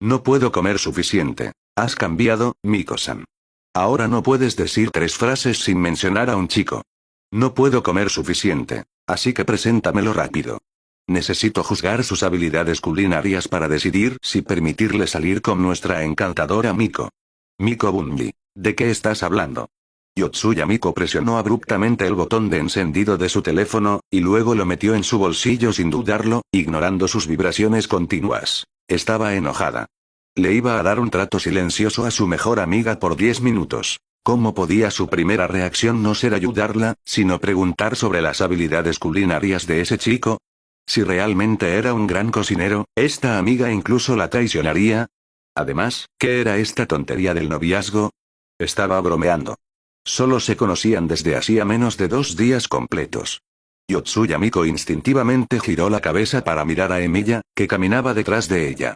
No puedo comer suficiente. Has cambiado, Miko-san. Ahora no puedes decir 3 frases sin mencionar a un chico. No puedo comer suficiente. Así que preséntamelo rápido. Necesito juzgar sus habilidades culinarias para decidir si permitirle salir con nuestra encantadora Miko. Miko Bunji. ¿De qué estás hablando? Yotsuya Miko presionó abruptamente el botón de encendido de su teléfono, y luego lo metió en su bolsillo sin dudarlo, ignorando sus vibraciones continuas. Estaba enojada. Le iba a dar un trato silencioso a su mejor amiga por 10 minutos. ¿Cómo podía su primera reacción no ser ayudarla, sino preguntar sobre las habilidades culinarias de ese chico? Si realmente era un gran cocinero, ¿esta amiga incluso la traicionaría? Además, ¿qué era esta tontería del noviazgo? Estaba bromeando. Solo se conocían desde hacía menos de 2 días completos. Yotsuya Miko instintivamente giró la cabeza para mirar a Emilia, que caminaba detrás de ella.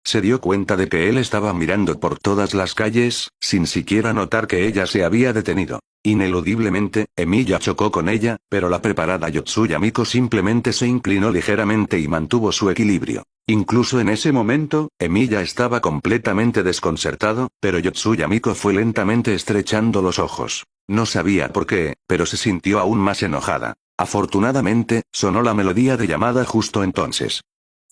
Se dio cuenta de que él estaba mirando por todas las calles, sin siquiera notar que ella se había detenido. Ineludiblemente, Emilia chocó con ella, pero la preparada Yotsuya Miko simplemente se inclinó ligeramente y mantuvo su equilibrio. Incluso en ese momento, Emilia estaba completamente desconcertado, pero Yotsuya Miko fue lentamente estrechando los ojos. No sabía por qué, pero se sintió aún más enojada. Afortunadamente, sonó la melodía de llamada justo entonces.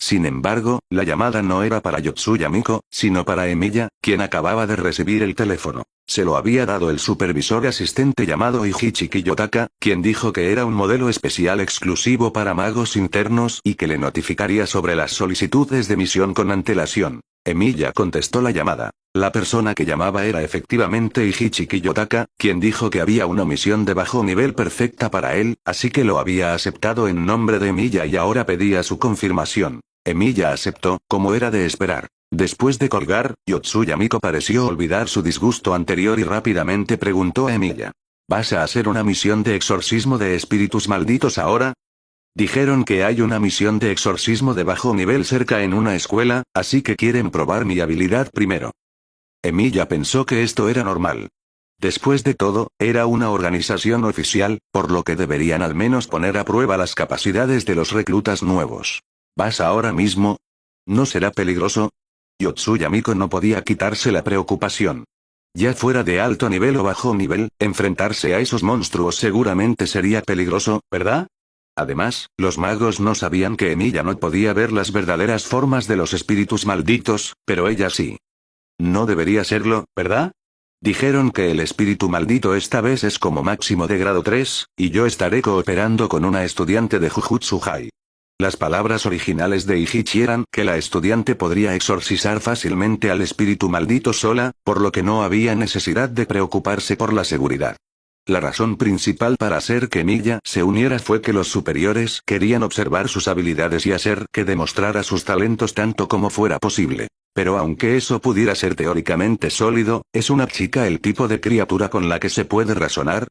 Sin embargo, la llamada no era para Yotsuya Miko, sino para Emilia, quien acababa de recibir el teléfono. Se lo había dado el supervisor asistente llamado Iichi Kiyotaka, quien dijo que era un modelo especial exclusivo para magos internos y que le notificaría sobre las solicitudes de misión con antelación. Emilia contestó la llamada. La persona que llamaba era efectivamente Iichi Kiyotaka, quien dijo que había una misión de bajo nivel perfecta para él, así que lo había aceptado en nombre de Emilia y ahora pedía su confirmación. Emilia aceptó, como era de esperar. Después de colgar, Yotsuya Miko pareció olvidar su disgusto anterior y rápidamente preguntó a Emilia. ¿Vas a hacer una misión de exorcismo de espíritus malditos ahora? Dijeron que hay una misión de exorcismo de bajo nivel cerca en una escuela, así que quieren probar mi habilidad primero. Emilia pensó que esto era normal. Después de todo, era una organización oficial, por lo que deberían al menos poner a prueba las capacidades de los reclutas nuevos. ¿Vas ahora mismo? ¿No será peligroso? Yotsuya Miko no podía quitarse la preocupación. Ya fuera de alto nivel o bajo nivel, enfrentarse a esos monstruos seguramente sería peligroso, ¿verdad? Además, los magos no sabían que Emilia no podía ver las verdaderas formas de los espíritus malditos, pero ella sí. No debería serlo, ¿verdad? Dijeron que el espíritu maldito esta vez es como máximo de grado 3, y yo estaré cooperando con una estudiante de Jujutsu High. Las palabras originales de Iichi eran que la estudiante podría exorcizar fácilmente al espíritu maldito sola, por lo que no había necesidad de preocuparse por la seguridad. La razón principal para hacer que Emilia se uniera fue que los superiores querían observar sus habilidades y hacer que demostrara sus talentos tanto como fuera posible. Pero aunque eso pudiera ser teóricamente sólido, ¿es una chica el tipo de criatura con la que se puede razonar?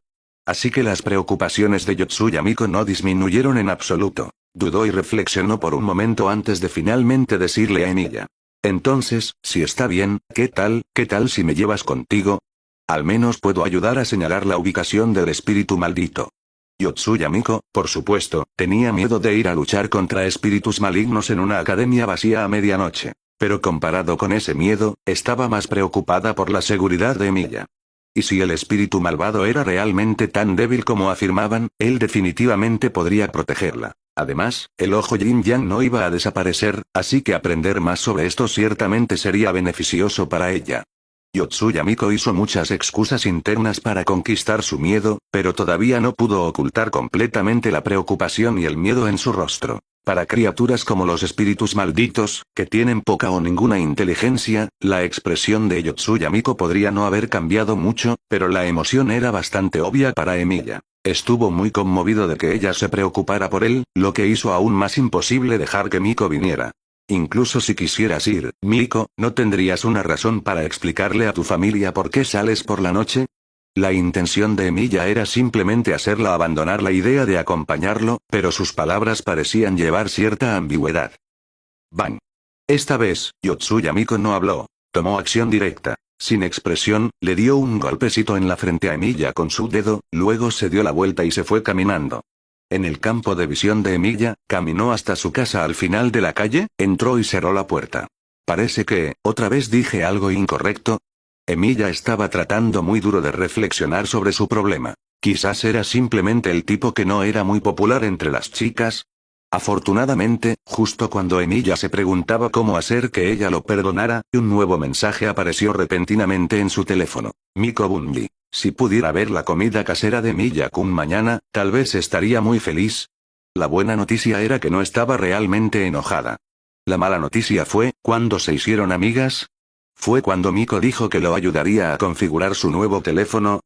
Así que las preocupaciones de Yotsuya Miko no disminuyeron en absoluto. Dudó y reflexionó por un momento antes de finalmente decirle a Emilia. Entonces, si está bien, ¿qué tal si me llevas contigo? Al menos puedo ayudar a señalar la ubicación del espíritu maldito. Yotsuya Miko, por supuesto, tenía miedo de ir a luchar contra espíritus malignos en una academia vacía a medianoche. Pero comparado con ese miedo, estaba más preocupada por la seguridad de Emilia. Y si el espíritu malvado era realmente tan débil como afirmaban, él definitivamente podría protegerla. Además, el ojo Yin Yang no iba a desaparecer, así que aprender más sobre esto ciertamente sería beneficioso para ella. Yotsuya Miko hizo muchas excusas internas para conquistar su miedo, pero todavía no pudo ocultar completamente la preocupación y el miedo en su rostro. Para criaturas como los espíritus malditos, que tienen poca o ninguna inteligencia, la expresión de Yotsuya Miko podría no haber cambiado mucho, pero la emoción era bastante obvia para Emilia. Estuvo muy conmovido de que ella se preocupara por él, lo que hizo aún más imposible dejar que Miko viniera. Incluso si quisieras ir, Miko, ¿no tendrías una razón para explicarle a tu familia por qué sales por la noche? La intención de Emilia era simplemente hacerla abandonar la idea de acompañarlo, pero sus palabras parecían llevar cierta ambigüedad. Bang. Esta vez, Yotsuya Miko no habló. Tomó acción directa. Sin expresión, le dio un golpecito en la frente a Emilia con su dedo, luego se dio la vuelta y se fue caminando. En el campo de visión de Emilia, caminó hasta su casa al final de la calle, entró y cerró la puerta. Parece que, otra vez dije algo incorrecto. Emilia estaba tratando muy duro de reflexionar sobre su problema. Quizás era simplemente el tipo que no era muy popular entre las chicas. Afortunadamente, justo cuando Emilia se preguntaba cómo hacer que ella lo perdonara, un nuevo mensaje apareció repentinamente en su teléfono. Miko Bunji. Si pudiera ver la comida casera de Emilia-kun mañana, tal vez estaría muy feliz. La buena noticia era que no estaba realmente enojada. La mala noticia fue, ¿cuándo se hicieron amigas? Fue cuando Miko dijo que lo ayudaría a configurar su nuevo teléfono.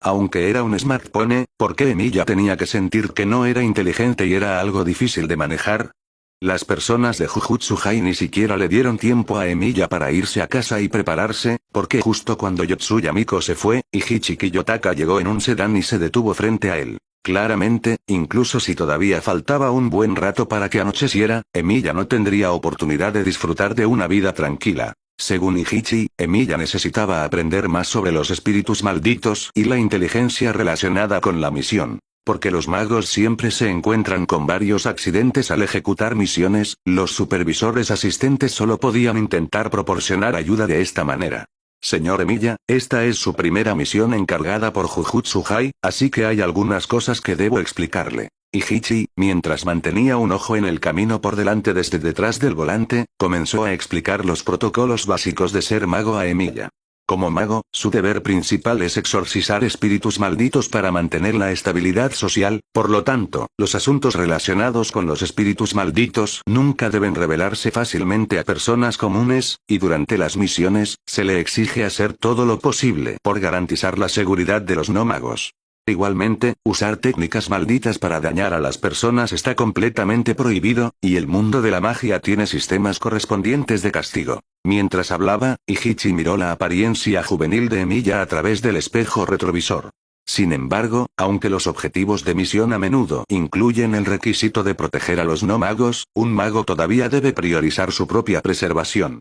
Aunque era un smartphone, ¿por qué Emilia tenía que sentir que no era inteligente y era algo difícil de manejar? Las personas de Jujutsu High ni siquiera le dieron tiempo a Emilia para irse a casa y prepararse, porque justo cuando Yotsuya Miko se fue, Iichi Kiyotaka llegó en un sedán y se detuvo frente a él. Claramente, incluso si todavía faltaba un buen rato para que anocheciera, Emilia no tendría oportunidad de disfrutar de una vida tranquila. Según Iichi, Emilia necesitaba aprender más sobre los espíritus malditos y la inteligencia relacionada con la misión. Porque los magos siempre se encuentran con varios accidentes al ejecutar misiones, los supervisores asistentes solo podían intentar proporcionar ayuda de esta manera. Señor Emilia, esta es su primera misión encargada por Jujutsu High, así que hay algunas cosas que debo explicarle. Ichichi, mientras mantenía un ojo en el camino por delante desde detrás del volante, comenzó a explicar los protocolos básicos de ser mago a Emilia. Como mago, su deber principal es exorcizar espíritus malditos para mantener la estabilidad social, por lo tanto, los asuntos relacionados con los espíritus malditos nunca deben revelarse fácilmente a personas comunes, y durante las misiones, se le exige hacer todo lo posible por garantizar la seguridad de los no magos. Igualmente, usar técnicas malditas para dañar a las personas está completamente prohibido, y el mundo de la magia tiene sistemas correspondientes de castigo. Mientras hablaba, Ichichi miró la apariencia juvenil de Emilia a través del espejo retrovisor. Sin embargo, aunque los objetivos de misión a menudo incluyen el requisito de proteger a los no magos, un mago todavía debe priorizar su propia preservación.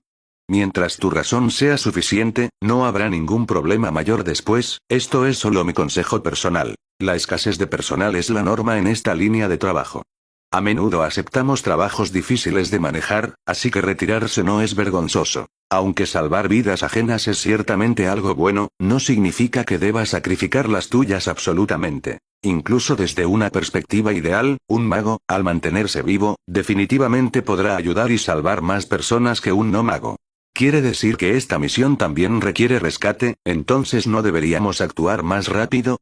Mientras tu razón sea suficiente, no habrá ningún problema mayor después, esto es solo mi consejo personal. La escasez de personal es la norma en esta línea de trabajo. A menudo aceptamos trabajos difíciles de manejar, así que retirarse no es vergonzoso. Aunque salvar vidas ajenas es ciertamente algo bueno, no significa que debas sacrificar las tuyas absolutamente. Incluso desde una perspectiva ideal, un mago, al mantenerse vivo, definitivamente podrá ayudar y salvar más personas que un no mago. ¿Quiere decir que esta misión también requiere rescate? ¿Entonces no deberíamos actuar más rápido?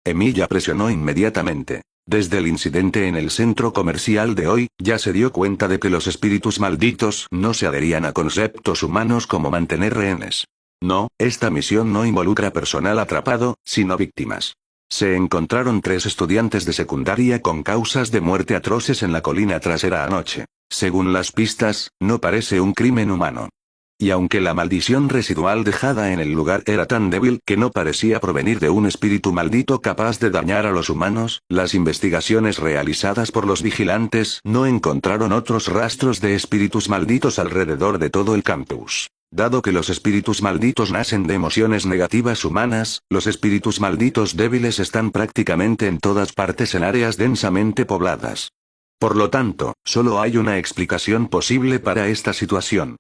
Emilia presionó inmediatamente. Desde el incidente en el centro comercial de hoy, ya se dio cuenta de que los espíritus malditos no se adherían a conceptos humanos como mantener rehenes. No, esta misión no involucra personal atrapado, sino víctimas. Se encontraron 3 estudiantes de secundaria con causas de muerte atroces en la colina trasera anoche. Según las pistas, no parece un crimen humano. Y aunque la maldición residual dejada en el lugar era tan débil que no parecía provenir de un espíritu maldito capaz de dañar a los humanos, las investigaciones realizadas por los vigilantes no encontraron otros rastros de espíritus malditos alrededor de todo el campus. Dado que los espíritus malditos nacen de emociones negativas humanas, los espíritus malditos débiles están prácticamente en todas partes en áreas densamente pobladas. Por lo tanto, solo hay una explicación posible para esta situación.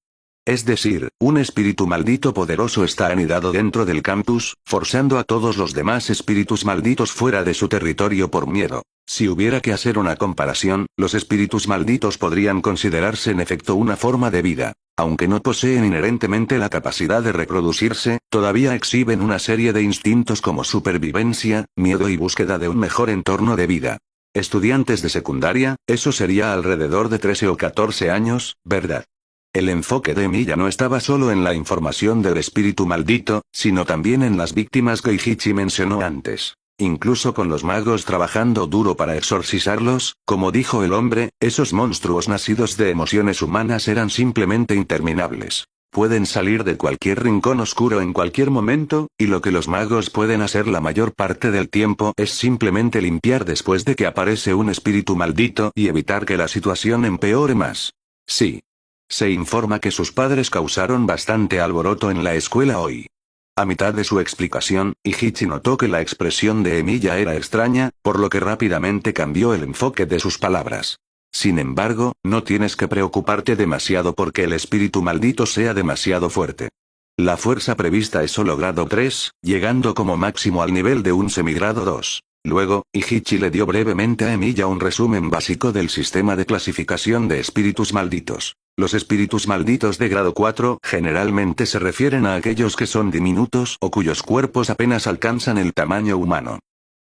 Es decir, un espíritu maldito poderoso está anidado dentro del campus, forzando a todos los demás espíritus malditos fuera de su territorio por miedo. Si hubiera que hacer una comparación, los espíritus malditos podrían considerarse en efecto una forma de vida. Aunque no poseen inherentemente la capacidad de reproducirse, todavía exhiben una serie de instintos como supervivencia, miedo y búsqueda de un mejor entorno de vida. Estudiantes de secundaria, eso sería alrededor de 13 o 14 años, ¿verdad? El enfoque de Emilia no estaba solo en la información del espíritu maldito, sino también en las víctimas que Ichichi mencionó antes. Incluso con los magos trabajando duro para exorcizarlos, como dijo el hombre, esos monstruos nacidos de emociones humanas eran simplemente interminables. Pueden salir de cualquier rincón oscuro en cualquier momento, y lo que los magos pueden hacer la mayor parte del tiempo es simplemente limpiar después de que aparece un espíritu maldito y evitar que la situación empeore más. Sí. Se informa que sus padres causaron bastante alboroto en la escuela hoy. A mitad de su explicación, Ichichi notó que la expresión de Emilia era extraña, por lo que rápidamente cambió el enfoque de sus palabras. Sin embargo, no tienes que preocuparte demasiado porque el espíritu maldito sea demasiado fuerte. La fuerza prevista es solo grado 3, llegando como máximo al nivel de un semigrado 2. Luego, Ichichi le dio brevemente a Emilia un resumen básico del sistema de clasificación de espíritus malditos. Los espíritus malditos de grado 4 generalmente se refieren a aquellos que son diminutos o cuyos cuerpos apenas alcanzan el tamaño humano.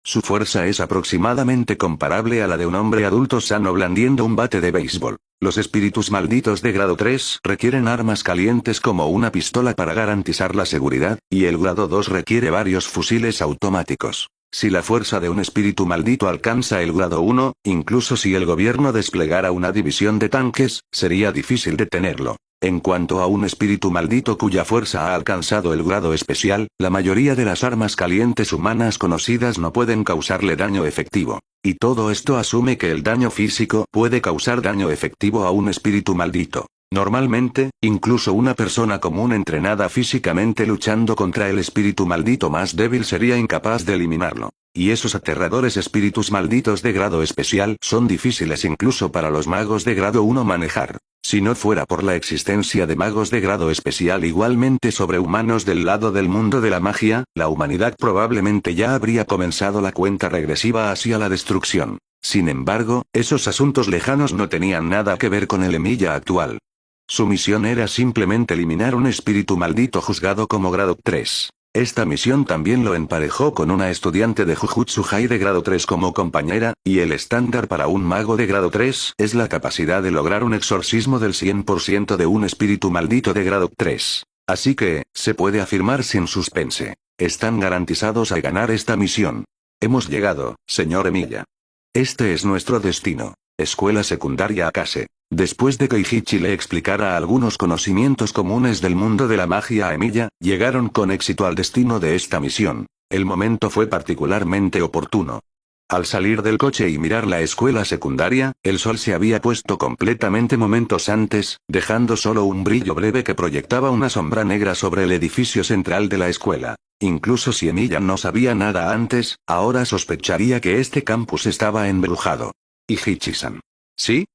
Su fuerza es aproximadamente comparable a la de un hombre adulto sano blandiendo un bate de béisbol. Los espíritus malditos de grado 3 requieren armas calientes como una pistola para garantizar la seguridad, y el grado 2 requiere varios fusiles automáticos. Si la fuerza de un espíritu maldito alcanza el grado 1, incluso si el gobierno desplegara una división de tanques, sería difícil detenerlo. En cuanto a un espíritu maldito cuya fuerza ha alcanzado el grado especial, la mayoría de las armas calientes humanas conocidas no pueden causarle daño efectivo. Y todo esto asume que el daño físico puede causar daño efectivo a un espíritu maldito. Normalmente, incluso una persona común entrenada físicamente luchando contra el espíritu maldito más débil sería incapaz de eliminarlo. Y esos aterradores espíritus malditos de grado especial son difíciles incluso para los magos de grado 1 manejar. Si no fuera por la existencia de magos de grado especial igualmente sobrehumanos del lado del mundo de la magia, la humanidad probablemente ya habría comenzado la cuenta regresiva hacia la destrucción. Sin embargo, esos asuntos lejanos no tenían nada que ver con el Emilia actual. Su misión era simplemente eliminar un espíritu maldito juzgado como grado 3. Esta misión también lo emparejó con una estudiante de Jujutsu High de grado 3 como compañera, y el estándar para un mago de grado 3 es la capacidad de lograr un exorcismo del 100% de un espíritu maldito de grado 3. Así que, se puede afirmar sin suspense, están garantizados a ganar esta misión. Hemos llegado, señor Emilia. Este es nuestro destino. Escuela secundaria Akase. Después de que Ichichi le explicara algunos conocimientos comunes del mundo de la magia a Emilia, llegaron con éxito al destino de esta misión. El momento fue particularmente oportuno. Al salir del coche y mirar la escuela secundaria, el sol se había puesto completamente momentos antes, dejando solo un brillo breve que proyectaba una sombra negra sobre el edificio central de la escuela. Incluso si Emilia no sabía nada antes, ahora sospecharía que este campus estaba embrujado. Ichichi-san. ¿Sí?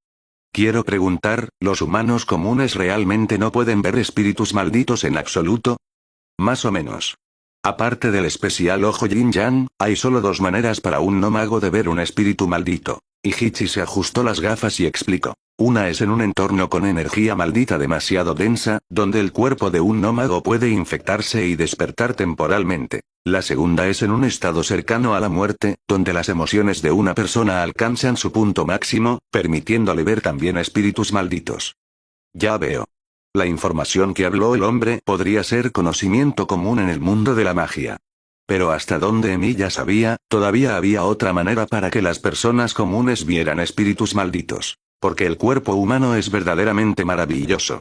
Quiero preguntar, ¿los humanos comunes realmente no pueden ver espíritus malditos en absoluto? Más o menos. Aparte del especial ojo yin-yang, hay solo dos maneras para un no mago de ver un espíritu maldito. Ichichi se ajustó las gafas y explicó. Una es en un entorno con energía maldita demasiado densa, donde el cuerpo de un no mago puede infectarse y despertar temporalmente. La segunda es en un estado cercano a la muerte, donde las emociones de una persona alcanzan su punto máximo, permitiéndole ver también espíritus malditos. Ya veo. La información que habló el hombre podría ser conocimiento común en el mundo de la magia. Pero hasta donde Emilia sabía, todavía había otra manera para que las personas comunes vieran espíritus malditos. Porque el cuerpo humano es verdaderamente maravilloso.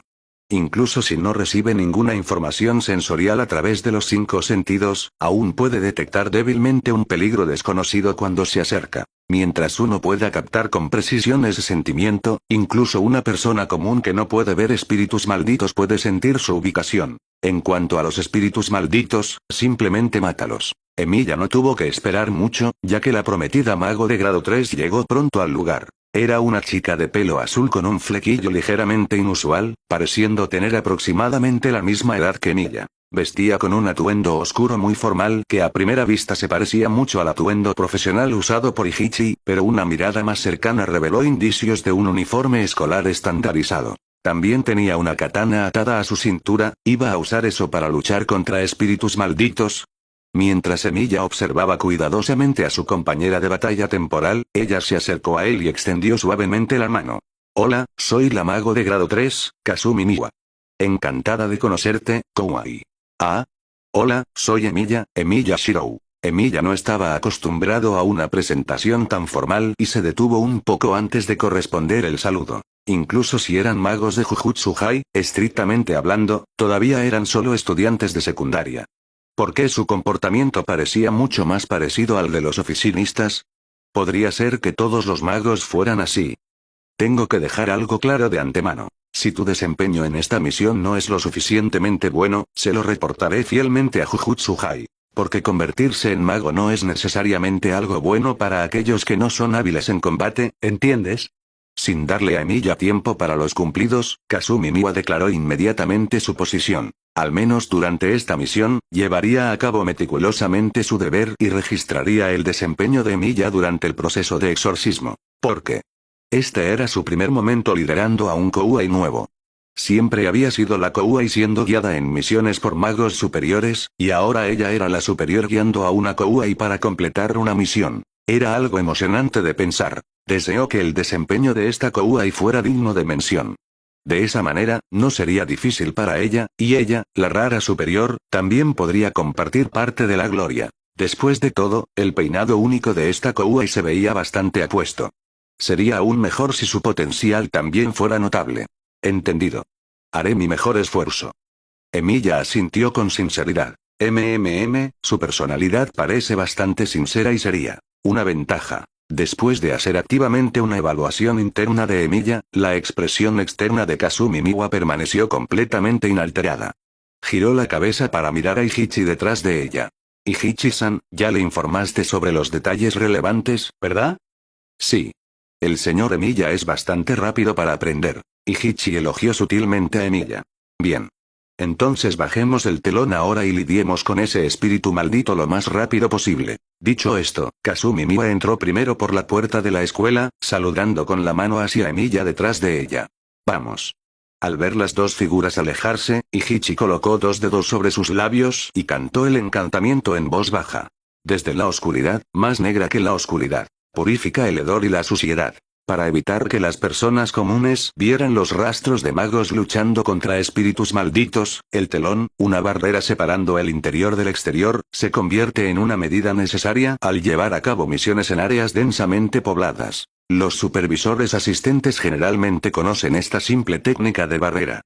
Incluso si no recibe ninguna información sensorial a través de los 5 sentidos, aún puede detectar débilmente un peligro desconocido cuando se acerca. Mientras uno pueda captar con precisión ese sentimiento, incluso una persona común que no puede ver espíritus malditos puede sentir su ubicación. En cuanto a los espíritus malditos, simplemente mátalos. Emilia no tuvo que esperar mucho, ya que la prometida mago de grado 3 llegó pronto al lugar. Era una chica de pelo azul con un flequillo ligeramente inusual, pareciendo tener aproximadamente la misma edad que Emilia. Vestía con un atuendo oscuro muy formal que a primera vista se parecía mucho al atuendo profesional usado por Ichichi, pero una mirada más cercana reveló indicios de un uniforme escolar estandarizado. También tenía una katana atada a su cintura, ¿iba a usar eso para luchar contra espíritus malditos? Mientras Emilia observaba cuidadosamente a su compañera de batalla temporal, ella se acercó a él y extendió suavemente la mano. Hola, soy la mago de grado 3, Kazumi Miwa. Encantada de conocerte, Kouai. Ah. Hola, soy Emilia Shirou. Emilia no estaba acostumbrado a una presentación tan formal y se detuvo un poco antes de corresponder el saludo. Incluso si eran magos de Jujutsu High, estrictamente hablando, todavía eran solo estudiantes de secundaria. ¿Por qué su comportamiento parecía mucho más parecido al de los oficinistas? Podría ser que todos los magos fueran así. Tengo que dejar algo claro de antemano. Si tu desempeño en esta misión no es lo suficientemente bueno, se lo reportaré fielmente a Jujutsu High. Porque convertirse en mago no es necesariamente algo bueno para aquellos que no son hábiles en combate, ¿entiendes? Sin darle a Emilia tiempo para los cumplidos, Kazumi Miwa declaró inmediatamente su posición. Al menos durante esta misión, llevaría a cabo meticulosamente su deber y registraría el desempeño de Emilia durante el proceso de exorcismo. ¿Por qué? Este era su primer momento liderando a un Kouai nuevo. Siempre había sido la Kouai siendo guiada en misiones por magos superiores, y ahora ella era la superior guiando a una Kouai para completar una misión. Era algo emocionante de pensar. Deseó que el desempeño de esta Kouai fuera digno de mención. De esa manera, no sería difícil para ella, y ella, la rara superior, también podría compartir parte de la gloria. Después de todo, el peinado único de esta Kouai se veía bastante apuesto. Sería aún mejor si su potencial también fuera notable. Entendido. Haré mi mejor esfuerzo. Emilia asintió con sinceridad. Su personalidad parece bastante sincera y seria. Una ventaja. Después de hacer activamente una evaluación interna de Emilia, la expresión externa de Kazumi Miwa permaneció completamente inalterada. Giró la cabeza para mirar a Ichichi detrás de ella. Ichichi-san, ya le informaste sobre los detalles relevantes, ¿verdad? Sí. El señor Emiya es bastante rápido para aprender. Y Hichi elogió sutilmente a Emiya. Bien. Entonces bajemos el telón ahora y lidiemos con ese espíritu maldito lo más rápido posible. Dicho esto, Kasumi Miwa entró primero por la puerta de la escuela, saludando con la mano hacia Emiya detrás de ella. Vamos. Al ver las dos figuras alejarse, Hichi colocó dos dedos sobre sus labios y cantó el encantamiento en voz baja. Desde la oscuridad, más negra que la oscuridad, purifica el hedor y la suciedad. Para evitar que las personas comunes vieran los rastros de magos luchando contra espíritus malditos, el telón, una barrera separando el interior del exterior, se convierte en una medida necesaria al llevar a cabo misiones en áreas densamente pobladas. Los supervisores asistentes generalmente conocen esta simple técnica de barrera.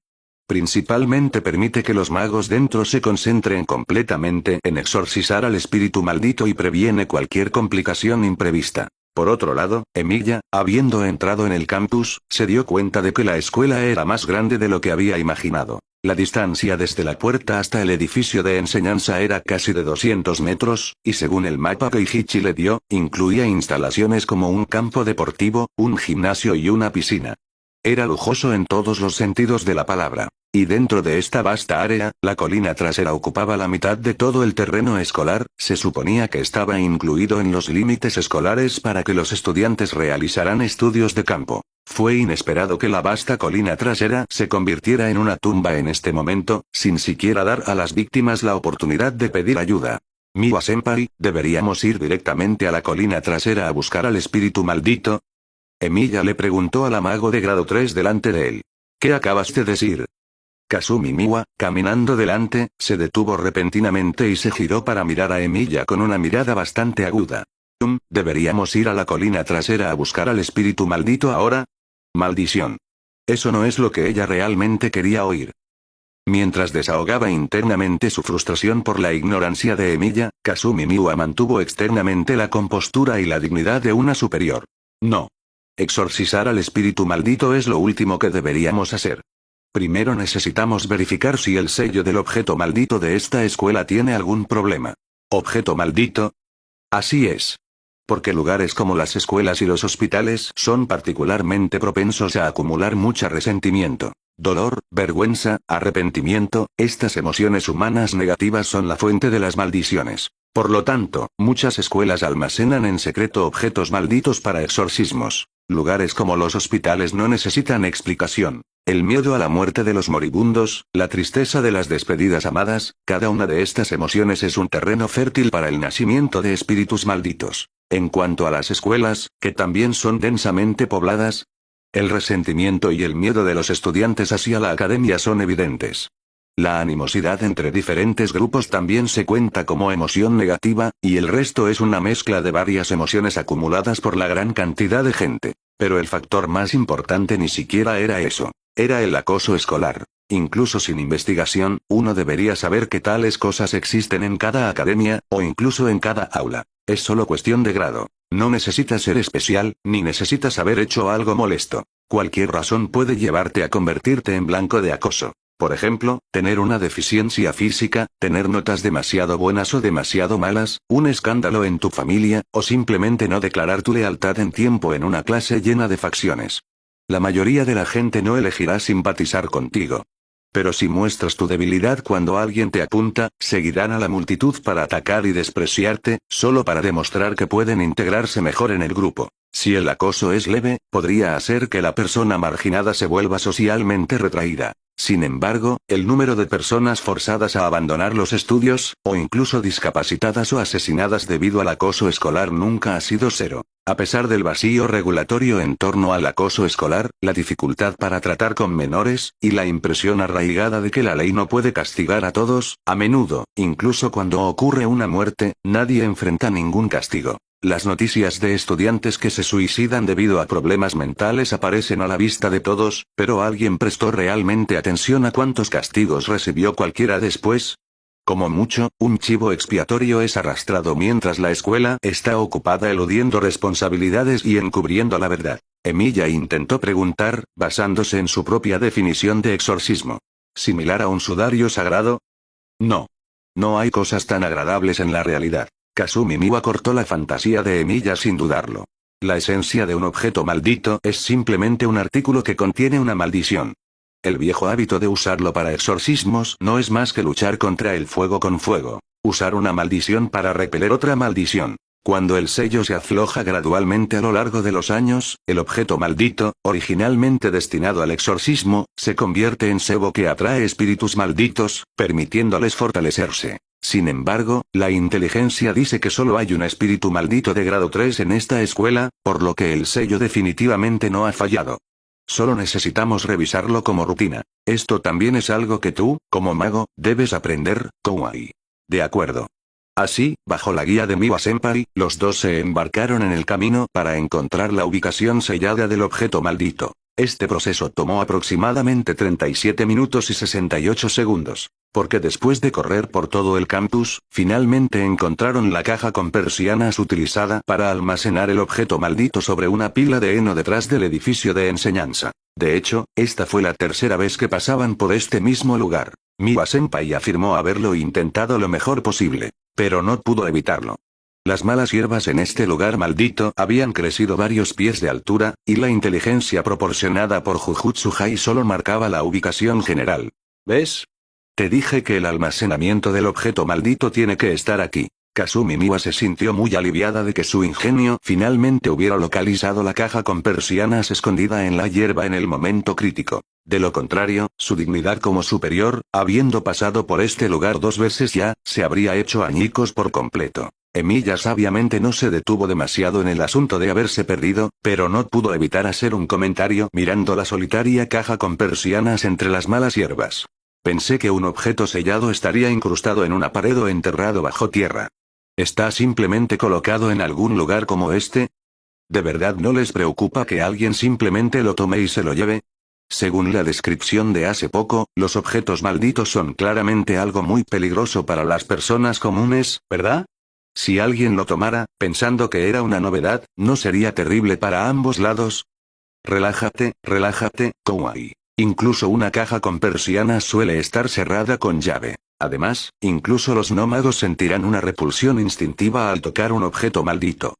Principalmente permite que los magos dentro se concentren completamente en exorcizar al espíritu maldito y previene cualquier complicación imprevista. Por otro lado, Emiya, habiendo entrado en el campus, se dio cuenta de que la escuela era más grande de lo que había imaginado. La distancia desde la puerta hasta el edificio de enseñanza era casi de 200 metros, y según el mapa que Hichi le dio, incluía instalaciones como un campo deportivo, un gimnasio y una piscina. Era lujoso en todos los sentidos de la palabra. Y dentro de esta vasta área, la colina trasera ocupaba la mitad de todo el terreno escolar, se suponía que estaba incluido en los límites escolares para que los estudiantes realizaran estudios de campo. Fue inesperado que la vasta colina trasera se convirtiera en una tumba en este momento, sin siquiera dar a las víctimas la oportunidad de pedir ayuda. Miwa-senpai, ¿deberíamos ir directamente a la colina trasera a buscar al espíritu maldito? Emiya le preguntó al mago de grado 3 delante de él. ¿Qué acabas de decir? Kasumi Miwa, caminando delante, se detuvo repentinamente y se giró para mirar a Emiya con una mirada bastante aguda. ¿Deberíamos ir a la colina trasera a buscar al espíritu maldito ahora? Maldición. Eso no es lo que ella realmente quería oír. Mientras desahogaba internamente su frustración por la ignorancia de Emiya, Kasumi Miwa mantuvo externamente la compostura y la dignidad de una superior. No. Exorcizar al espíritu maldito es lo último que deberíamos hacer. Primero necesitamos verificar si el sello del objeto maldito de esta escuela tiene algún problema. ¿Objeto maldito? Así es. Porque lugares como las escuelas y los hospitales son particularmente propensos a acumular mucho resentimiento, dolor, vergüenza, arrepentimiento. Estas emociones humanas negativas son la fuente de las maldiciones. Por lo tanto, muchas escuelas almacenan en secreto objetos malditos para exorcismos. Lugares como los hospitales no necesitan explicación. El miedo a la muerte de los moribundos, la tristeza de las despedidas amadas, cada una de estas emociones es un terreno fértil para el nacimiento de espíritus malditos. En cuanto a las escuelas, que también son densamente pobladas, el resentimiento y el miedo de los estudiantes hacia la academia son evidentes. La animosidad entre diferentes grupos también se cuenta como emoción negativa, y el resto es una mezcla de varias emociones acumuladas por la gran cantidad de gente. Pero el factor más importante ni siquiera era eso. Era el acoso escolar. Incluso sin investigación, uno debería saber que tales cosas existen en cada academia, o incluso en cada aula. Es solo cuestión de grado. No necesitas ser especial, ni necesitas haber hecho algo molesto. Cualquier razón puede llevarte a convertirte en blanco de acoso. Por ejemplo, tener una deficiencia física, tener notas demasiado buenas o demasiado malas, un escándalo en tu familia, o simplemente no declarar tu lealtad en tiempo en una clase llena de facciones. La mayoría de la gente no elegirá simpatizar contigo. Pero si muestras tu debilidad cuando alguien te apunta, seguirán a la multitud para atacar y despreciarte, solo para demostrar que pueden integrarse mejor en el grupo. Si el acoso es leve, podría hacer que la persona marginada se vuelva socialmente retraída. Sin embargo, el número de personas forzadas a abandonar los estudios, o incluso discapacitadas o asesinadas debido al acoso escolar nunca ha sido cero. A pesar del vacío regulatorio en torno al acoso escolar, la dificultad para tratar con menores, y la impresión arraigada de que la ley no puede castigar a todos, a menudo, incluso cuando ocurre una muerte, nadie enfrenta ningún castigo. Las noticias de estudiantes que se suicidan debido a problemas mentales aparecen a la vista de todos, pero ¿alguien prestó realmente atención a cuántos castigos recibió cualquiera después? Como mucho, un chivo expiatorio es arrastrado mientras la escuela está ocupada eludiendo responsabilidades y encubriendo la verdad. Emiya intentó preguntar, basándose en su propia definición de exorcismo. ¿Similar a un sudario sagrado? No. No hay cosas tan agradables en la realidad. Kasumi Miwa cortó la fantasía de Emiya sin dudarlo. La esencia de un objeto maldito es simplemente un artículo que contiene una maldición. El viejo hábito de usarlo para exorcismos no es más que luchar contra el fuego con fuego. Usar una maldición para repeler otra maldición. Cuando el sello se afloja gradualmente a lo largo de los años, el objeto maldito, originalmente destinado al exorcismo, se convierte en sebo que atrae espíritus malditos, permitiéndoles fortalecerse. Sin embargo, la inteligencia dice que solo hay un espíritu maldito de grado 3 en esta escuela, por lo que el sello definitivamente no ha fallado. Solo necesitamos revisarlo como rutina. Esto también es algo que tú, como mago, debes aprender, Kouai. De acuerdo. Así, bajo la guía de Miwa-senpai, los dos se embarcaron en el camino para encontrar la ubicación sellada del objeto maldito. Este proceso tomó aproximadamente 37 minutos y 68 segundos. Porque después de correr por todo el campus, finalmente encontraron la caja con persianas utilizada para almacenar el objeto maldito sobre una pila de heno detrás del edificio de enseñanza. De hecho, esta fue la tercera vez que pasaban por este mismo lugar. Miwa-senpai afirmó haberlo intentado lo mejor posible, pero no pudo evitarlo. Las malas hierbas en este lugar maldito habían crecido varios pies de altura, y la inteligencia proporcionada por Jujutsu Hai solo marcaba la ubicación general. ¿Ves? Te dije que el almacenamiento del objeto maldito tiene que estar aquí. Kasumi Miwa se sintió muy aliviada de que su ingenio finalmente hubiera localizado la caja con persianas escondida en la hierba en el momento crítico. De lo contrario, su dignidad como superior, habiendo pasado por este lugar 2 veces ya, se habría hecho añicos por completo. Emilia sabiamente no se detuvo demasiado en el asunto de haberse perdido, pero no pudo evitar hacer un comentario mirando la solitaria caja con persianas entre las malas hierbas. Pensé que un objeto sellado estaría incrustado en una pared o enterrado bajo tierra. ¿Está simplemente colocado en algún lugar como este? ¿De verdad no les preocupa que alguien simplemente lo tome y se lo lleve? Según la descripción de hace poco, los objetos malditos son claramente algo muy peligroso para las personas comunes, ¿verdad? Si alguien lo tomara, pensando que era una novedad, ¿no sería terrible para ambos lados? Relájate, Kouai. Incluso una caja con persianas suele estar cerrada con llave. Además, incluso los nómados sentirán una repulsión instintiva al tocar un objeto maldito.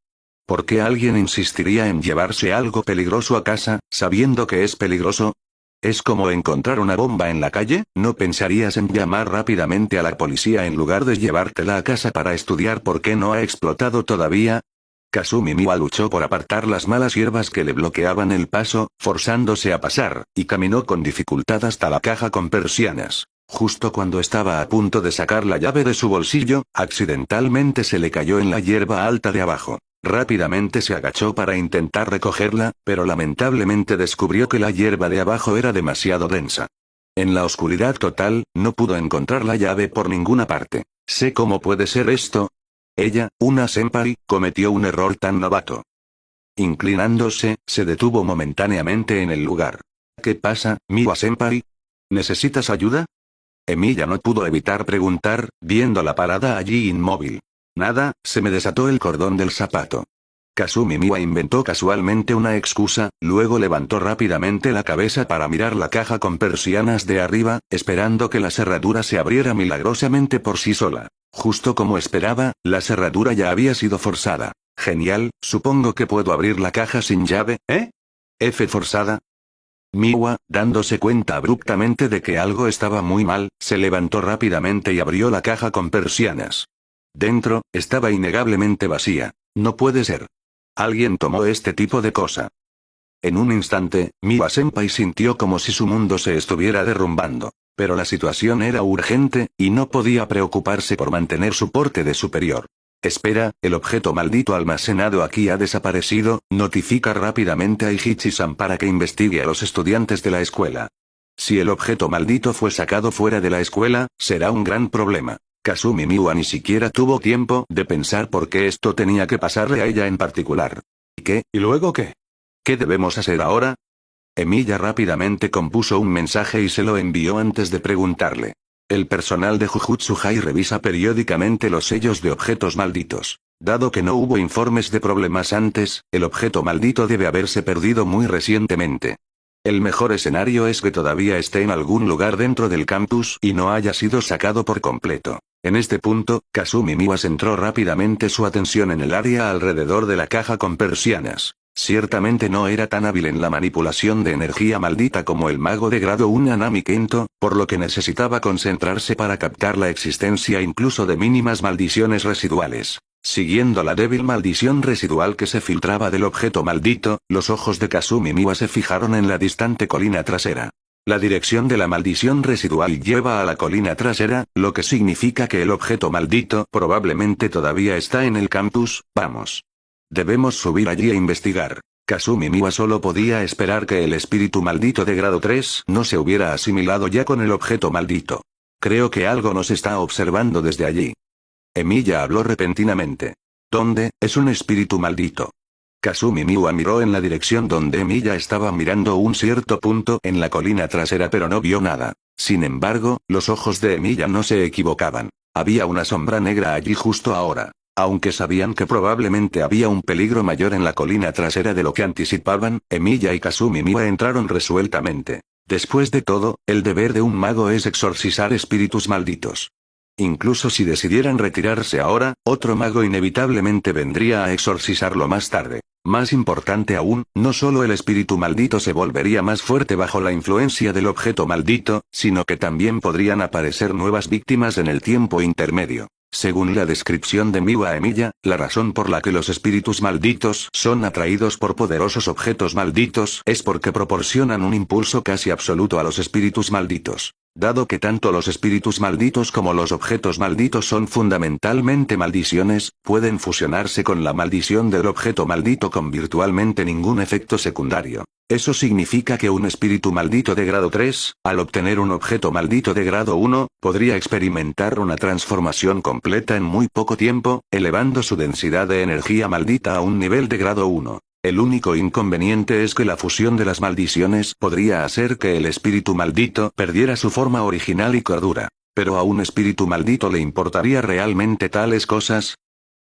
¿Por qué alguien insistiría en llevarse algo peligroso a casa, sabiendo que es peligroso? ¿Es como encontrar una bomba en la calle? ¿No pensarías en llamar rápidamente a la policía en lugar de llevártela a casa para estudiar por qué no ha explotado todavía? Kasumi Miwa luchó por apartar las malas hierbas que le bloqueaban el paso, forzándose a pasar, y caminó con dificultad hasta la caja con persianas. Justo cuando estaba a punto de sacar la llave de su bolsillo, accidentalmente se le cayó en la hierba alta de abajo. Rápidamente se agachó para intentar recogerla, pero lamentablemente descubrió que la hierba de abajo era demasiado densa. En la oscuridad total, no pudo encontrar la llave por ninguna parte. ¿Sé cómo puede ser esto? Ella, una senpai, cometió un error tan novato. Inclinándose, se detuvo momentáneamente en el lugar. ¿Qué pasa, Miwa-senpai? ¿Necesitas ayuda? Emilia no pudo evitar preguntar, viéndola parada allí inmóvil. Nada, se me desató el cordón del zapato. Kasumi Miwa inventó casualmente una excusa, luego levantó rápidamente la cabeza para mirar la caja con persianas de arriba, esperando que la cerradura se abriera milagrosamente por sí sola. Justo como esperaba, la cerradura ya había sido forzada. Genial, supongo que puedo abrir la caja sin llave, ¿eh? F forzada. Miwa, dándose cuenta abruptamente de que algo estaba muy mal, se levantó rápidamente y abrió la caja con persianas. Dentro, estaba innegablemente vacía. No puede ser. Alguien tomó este tipo de cosa. En un instante, Miwa-senpai sintió como si su mundo se estuviera derrumbando. Pero la situación era urgente, y no podía preocuparse por mantener su porte de superior. Espera, el objeto maldito almacenado aquí ha desaparecido, notifica rápidamente a Ichichi-san para que investigue a los estudiantes de la escuela. Si el objeto maldito fue sacado fuera de la escuela, será un gran problema. Kasumi Miwa ni siquiera tuvo tiempo de pensar por qué esto tenía que pasarle a ella en particular. ¿Y qué? ¿Y luego qué? ¿Qué debemos hacer ahora? Emilia rápidamente compuso un mensaje y se lo envió antes de preguntarle. El personal de Jujutsu Hai revisa periódicamente los sellos de objetos malditos. Dado que no hubo informes de problemas antes, el objeto maldito debe haberse perdido muy recientemente. El mejor escenario es que todavía esté en algún lugar dentro del campus y no haya sido sacado por completo. En este punto, Kazumi Miwa centró rápidamente su atención en el área alrededor de la caja con persianas. Ciertamente no era tan hábil en la manipulación de energía maldita como el mago de grado 1 Nanami Kento, por lo que necesitaba concentrarse para captar la existencia incluso de mínimas maldiciones residuales. Siguiendo la débil maldición residual que se filtraba del objeto maldito, los ojos de Kazumi Miwa se fijaron en la distante colina trasera. La dirección de la maldición residual lleva a la colina trasera, lo que significa que el objeto maldito probablemente todavía está en el campus. Vamos. Debemos subir allí e investigar. Kazumi Miwa solo podía esperar que el espíritu maldito de grado 3 no se hubiera asimilado ya con el objeto maldito. Creo que algo nos está observando desde allí. Emilia habló repentinamente. ¿Dónde? Es un espíritu maldito. Kazumi Miwa miró en la dirección donde Emilia estaba mirando un cierto punto en la colina trasera pero no vio nada. Sin embargo, los ojos de Emilia no se equivocaban. Había una sombra negra allí justo ahora. Aunque sabían que probablemente había un peligro mayor en la colina trasera de lo que anticipaban, Emilia y Kazumi Miwa entraron resueltamente. Después de todo, el deber de un mago es exorcizar espíritus malditos. Incluso si decidieran retirarse ahora, otro mago inevitablemente vendría a exorcizarlo más tarde. Más importante aún, no solo el espíritu maldito se volvería más fuerte bajo la influencia del objeto maldito, sino que también podrían aparecer nuevas víctimas en el tiempo intermedio. Según la descripción de Miwa Emilia, la razón por la que los espíritus malditos son atraídos por poderosos objetos malditos es porque proporcionan un impulso casi absoluto a los espíritus malditos. Dado que tanto los espíritus malditos como los objetos malditos son fundamentalmente maldiciones, pueden fusionarse con la maldición del objeto maldito con virtualmente ningún efecto secundario. Eso significa que un espíritu maldito de grado 3, al obtener un objeto maldito de grado 1, podría experimentar una transformación completa en muy poco tiempo, elevando su densidad de energía maldita a un nivel de grado 1. El único inconveniente es que la fusión de las maldiciones podría hacer que el espíritu maldito perdiera su forma original y cordura. ¿Pero a un espíritu maldito le importaría realmente tales cosas?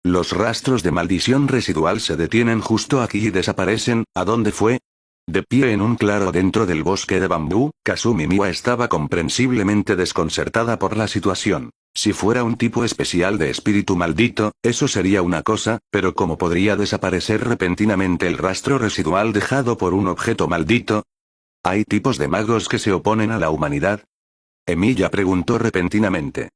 Los rastros de maldición residual se detienen justo aquí y desaparecen. ¿A dónde fue? De pie en un claro dentro del bosque de bambú, Kazumi Miwa estaba comprensiblemente desconcertada por la situación. Si fuera un tipo especial de espíritu maldito, eso sería una cosa, pero ¿cómo podría desaparecer repentinamente el rastro residual dejado por un objeto maldito? ¿Hay tipos de magos que se oponen a la humanidad? Emilia preguntó repentinamente.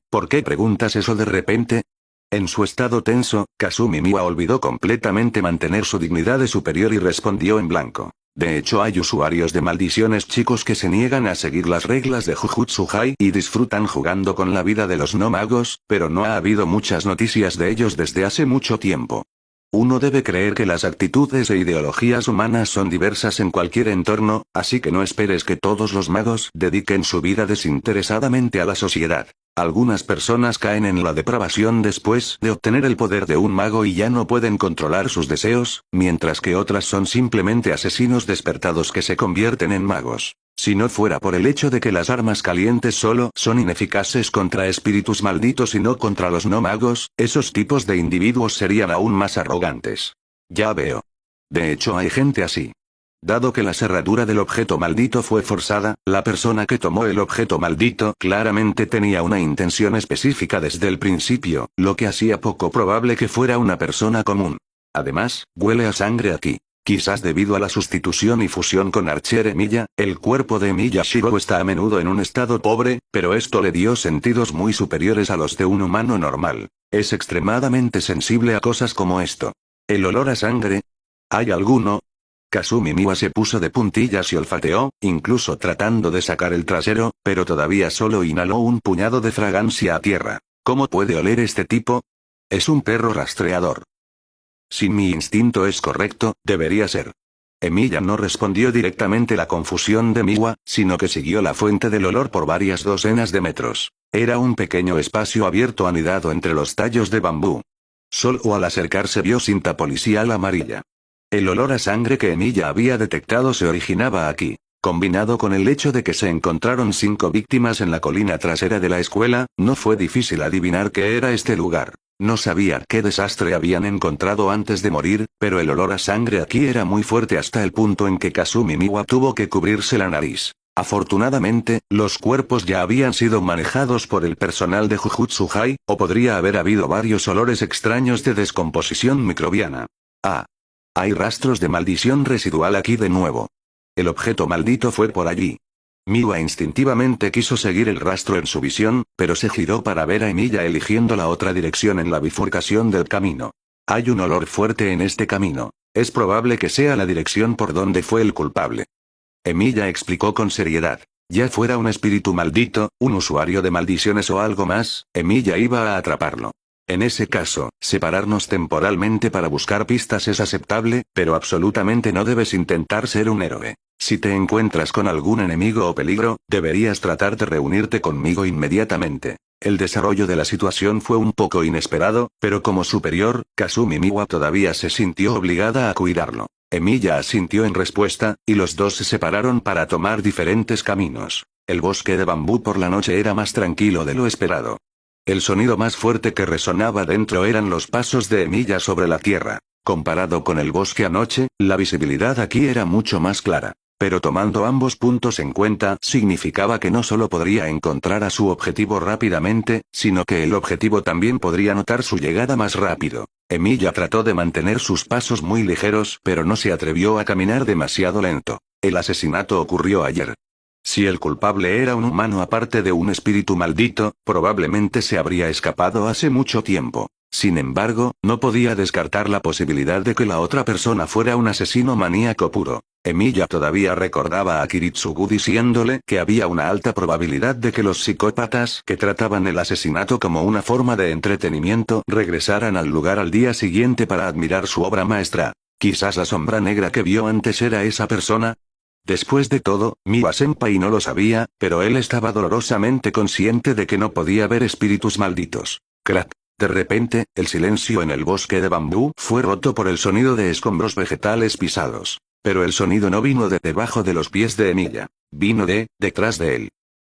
¿Por qué preguntas eso de repente? En su estado tenso, Kazumi Miwa olvidó completamente mantener su dignidad de superior y respondió en blanco. De hecho hay usuarios de maldiciones chicos que se niegan a seguir las reglas de Jujutsu Hai y disfrutan jugando con la vida de los no magos, pero no ha habido muchas noticias de ellos desde hace mucho tiempo. Uno debe creer que las actitudes e ideologías humanas son diversas en cualquier entorno, así que no esperes que todos los magos dediquen su vida desinteresadamente a la sociedad. Algunas personas caen en la depravación después de obtener el poder de un mago y ya no pueden controlar sus deseos, mientras que otras son simplemente asesinos despertados que se convierten en magos. Si no fuera por el hecho de que las armas calientes solo son ineficaces contra espíritus malditos y no contra los no magos, esos tipos de individuos serían aún más arrogantes. Ya veo. De hecho hay gente así. Dado que la cerradura del objeto maldito fue forzada, la persona que tomó el objeto maldito claramente tenía una intención específica desde el principio, lo que hacía poco probable que fuera una persona común. Además, huele a sangre aquí. Quizás debido a la sustitución y fusión con Archer Emilia, el cuerpo de Emilia Shiro está a menudo en un estado pobre, pero esto le dio sentidos muy superiores a los de un humano normal. Es extremadamente sensible a cosas como esto. ¿El olor a sangre? ¿Hay alguno? Kazumi Miwa se puso de puntillas y olfateó, incluso tratando de sacar el trasero, pero todavía solo inhaló un puñado de fragancia a tierra. ¿Cómo puede oler este tipo? Es un perro rastreador. Si mi instinto es correcto, debería ser. Emilia no respondió directamente la confusión de Miwa, sino que siguió la fuente del olor por varias docenas de metros. Era un pequeño espacio abierto anidado entre los tallos de bambú. Solo al acercarse vio cinta policial amarilla. El olor a sangre que Emilia había detectado se originaba aquí. Combinado con el hecho de que se encontraron 5 víctimas en la colina trasera de la escuela, no fue difícil adivinar qué era este lugar. No sabía qué desastre habían encontrado antes de morir, pero el olor a sangre aquí era muy fuerte hasta el punto en que Kazumi Miwa tuvo que cubrirse la nariz. Afortunadamente, los cuerpos ya habían sido manejados por el personal de Jujutsu High, o podría haber habido varios olores extraños de descomposición microbiana. Ah. Hay rastros de maldición residual aquí de nuevo. El objeto maldito fue por allí. Miwa instintivamente quiso seguir el rastro en su visión, pero se giró para ver a Emilia eligiendo la otra dirección en la bifurcación del camino. Hay un olor fuerte en este camino. Es probable que sea la dirección por donde fue el culpable. Emilia explicó con seriedad. Ya fuera un espíritu maldito, un usuario de maldiciones o algo más, Emilia iba a atraparlo. En ese caso, separarnos temporalmente para buscar pistas es aceptable, pero absolutamente no debes intentar ser un héroe. Si te encuentras con algún enemigo o peligro, deberías tratar de reunirte conmigo inmediatamente. El desarrollo de la situación fue un poco inesperado, pero como superior, Kazumi Miwa todavía se sintió obligada a cuidarlo. Emilia asintió en respuesta, y los dos se separaron para tomar diferentes caminos. El bosque de bambú por la noche era más tranquilo de lo esperado. El sonido más fuerte que resonaba dentro eran los pasos de Emilia sobre la tierra. Comparado con el bosque anoche, la visibilidad aquí era mucho más clara. Pero tomando ambos puntos en cuenta, significaba que no solo podría encontrar a su objetivo rápidamente, sino que el objetivo también podría notar su llegada más rápido. Emilia trató de mantener sus pasos muy ligeros, pero no se atrevió a caminar demasiado lento. El asesinato ocurrió ayer. Si el culpable era un humano aparte de un espíritu maldito, probablemente se habría escapado hace mucho tiempo. Sin embargo, no podía descartar la posibilidad de que la otra persona fuera un asesino maníaco puro. Emilia todavía recordaba a Kiritsugu diciéndole que había una alta probabilidad de que los psicópatas que trataban el asesinato como una forma de entretenimiento regresaran al lugar al día siguiente para admirar su obra maestra. Quizás la sombra negra que vio antes era esa persona. Después de todo, Miwa-senpai no lo sabía, pero él estaba dolorosamente consciente de que no podía ver espíritus malditos. Crack. De repente, el silencio en el bosque de bambú fue roto por el sonido de escombros vegetales pisados. Pero el sonido no vino de debajo de los pies de Emilia. Vino detrás de él.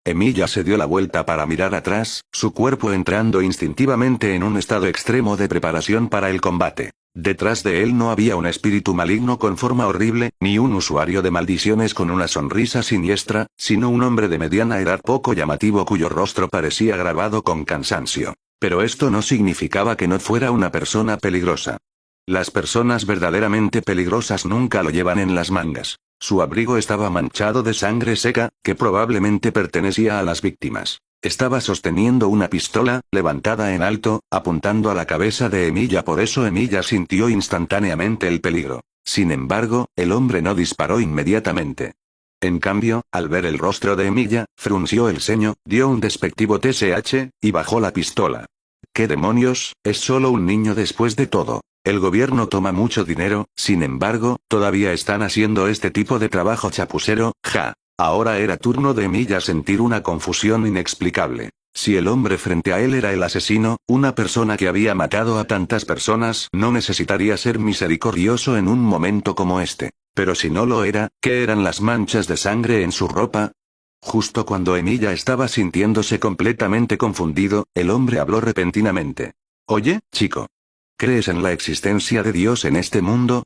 Emilia se dio la vuelta para mirar atrás, su cuerpo entrando instintivamente en un estado extremo de preparación para el combate. Detrás de él no había un espíritu maligno con forma horrible, ni un usuario de maldiciones con una sonrisa siniestra, sino un hombre de mediana edad poco llamativo cuyo rostro parecía grabado con cansancio. Pero esto no significaba que no fuera una persona peligrosa. Las personas verdaderamente peligrosas nunca lo llevan en las mangas. Su abrigo estaba manchado de sangre seca, que probablemente pertenecía a las víctimas. Estaba sosteniendo una pistola, levantada en alto, apuntando a la cabeza de Emilia. Por eso Emilia sintió instantáneamente el peligro. Sin embargo, el hombre no disparó inmediatamente. En cambio, al ver el rostro de Emilia, frunció el ceño, dio un despectivo TSH, y bajó la pistola. ¿Qué demonios? Es solo un niño después de todo. El gobierno toma mucho dinero, sin embargo, todavía están haciendo este tipo de trabajo chapucero, ja. Ahora era turno de Emilia sentir una confusión inexplicable. Si el hombre frente a él era el asesino, una persona que había matado a tantas personas, no necesitaría ser misericordioso en un momento como este. Pero si no lo era, ¿qué eran las manchas de sangre en su ropa? Justo cuando Emilia estaba sintiéndose completamente confundido, el hombre habló repentinamente. Oye, chico. ¿Crees en la existencia de Dios en este mundo?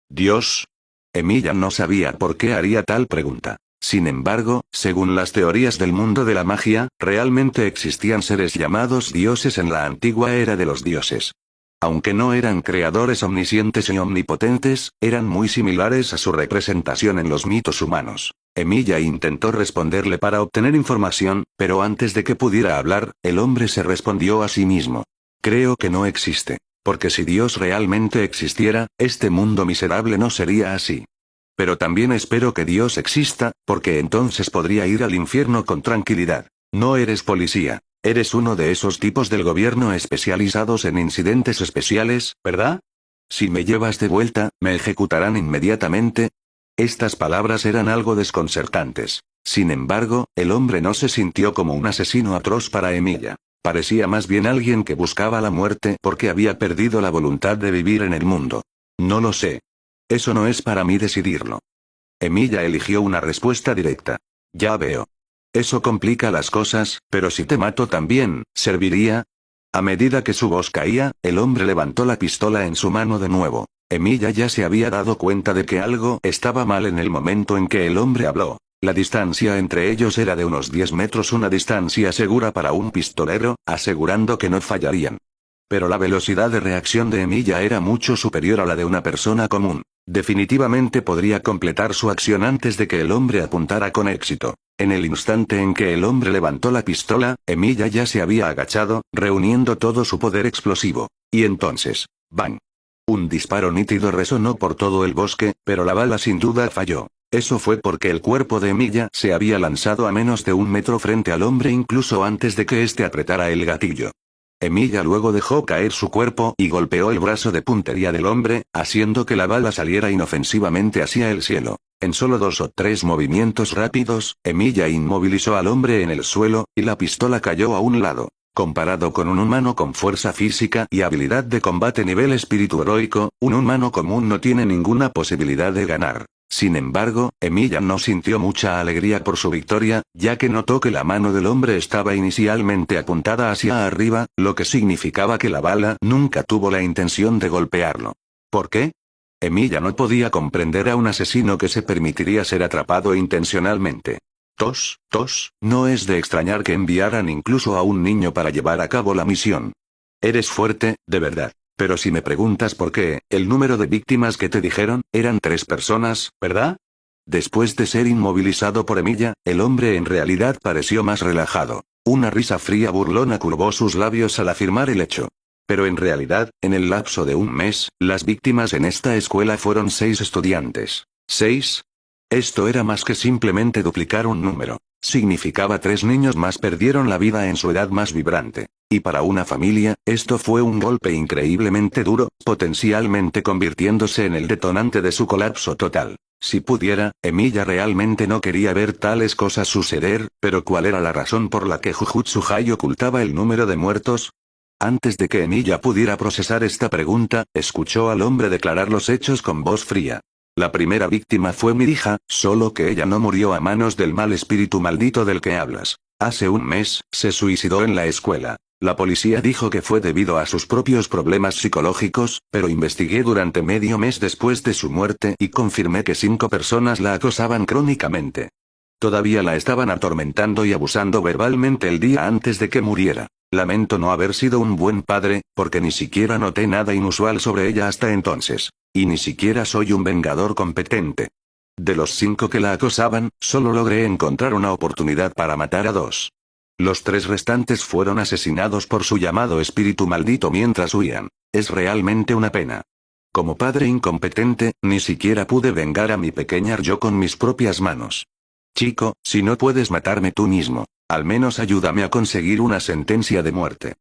¿Dios? Emilia no sabía por qué haría tal pregunta. Sin embargo, según las teorías del mundo de la magia, realmente existían seres llamados dioses en la antigua era de los dioses. Aunque no eran creadores omniscientes y omnipotentes, eran muy similares a su representación en los mitos humanos. Emilia intentó responderle para obtener información, pero antes de que pudiera hablar, el hombre se respondió a sí mismo. Creo que no existe. Porque si Dios realmente existiera, este mundo miserable no sería así. Pero también espero que Dios exista, porque entonces podría ir al infierno con tranquilidad. No eres policía. Eres uno de esos tipos del gobierno especializados en incidentes especiales, ¿verdad? Si me llevas de vuelta, ¿me ejecutarán inmediatamente? Estas palabras eran algo desconcertantes. Sin embargo, el hombre no se sintió como un asesino atroz para Emilia. Parecía más bien alguien que buscaba la muerte porque había perdido la voluntad de vivir en el mundo. No lo sé. Eso no es para mí decidirlo. Emilia eligió una respuesta directa. Ya veo. Eso complica las cosas, pero si te mato también, ¿serviría? A medida que su voz caía, el hombre levantó la pistola en su mano de nuevo. Emilia ya se había dado cuenta de que algo estaba mal en el momento en que el hombre habló. La distancia entre ellos era de unos 10 metros, una distancia segura para un pistolero, asegurando que no fallarían. Pero la velocidad de reacción de Emilia era mucho superior a la de una persona común. Definitivamente podría completar su acción antes de que el hombre apuntara con éxito. En el instante en que el hombre levantó la pistola, Emilia ya se había agachado, reuniendo todo su poder explosivo. Y entonces, ¡bang! Un disparo nítido resonó por todo el bosque, pero la bala sin duda falló. Eso fue porque el cuerpo de Emilia se había lanzado a menos de 1 metro frente al hombre incluso antes de que éste apretara el gatillo. Emilia luego dejó caer su cuerpo y golpeó el brazo de puntería del hombre, haciendo que la bala saliera inofensivamente hacia el cielo. En solo 2 o 3 movimientos rápidos, Emilia inmovilizó al hombre en el suelo, y la pistola cayó a un lado. Comparado con un humano con fuerza física y habilidad de combate nivel espíritu heroico, un humano común no tiene ninguna posibilidad de ganar. Sin embargo, Emilia no sintió mucha alegría por su victoria, ya que notó que la mano del hombre estaba inicialmente apuntada hacia arriba, lo que significaba que la bala nunca tuvo la intención de golpearlo. ¿Por qué? Emilia no podía comprender a un asesino que se permitiría ser atrapado intencionalmente. No es de extrañar que enviaran incluso a un niño para llevar a cabo la misión. Eres fuerte, de verdad. Pero si me preguntas por qué, el número de víctimas que te dijeron, eran 3 personas, ¿verdad? Después de ser inmovilizado por Emilia, el hombre en realidad pareció más relajado. Una risa fría burlona curvó sus labios al afirmar el hecho. Pero en realidad, en el lapso de 1 mes, las víctimas en esta escuela fueron 6 estudiantes. ¿6? Esto era más que simplemente duplicar un número. Significaba 3 niños más perdieron la vida en su edad más vibrante. Y para una familia, esto fue un golpe increíblemente duro, potencialmente convirtiéndose en el detonante de su colapso total. Si pudiera, Emilia realmente no quería ver tales cosas suceder, pero ¿cuál era la razón por la que Jujutsu Hai ocultaba el número de muertos? Antes de que Emilia pudiera procesar esta pregunta, escuchó al hombre declarar los hechos con voz fría. La primera víctima fue mi hija, solo que ella no murió a manos del mal espíritu maldito del que hablas. Hace 1 mes, se suicidó en la escuela. La policía dijo que fue debido a sus propios problemas psicológicos, pero investigué durante medio mes después de su muerte y confirmé que 5 personas la acosaban crónicamente. Todavía la estaban atormentando y abusando verbalmente el día antes de que muriera. Lamento no haber sido un buen padre, porque ni siquiera noté nada inusual sobre ella hasta entonces. Y ni siquiera soy un vengador competente. De los 5 que la acosaban, solo logré encontrar una oportunidad para matar a 2. Los 3 restantes fueron asesinados por su llamado espíritu maldito mientras huían. Es realmente una pena. Como padre incompetente, ni siquiera pude vengar a mi pequeña yo con mis propias manos. Chico, si no puedes matarme tú mismo, al menos ayúdame a conseguir una sentencia de muerte.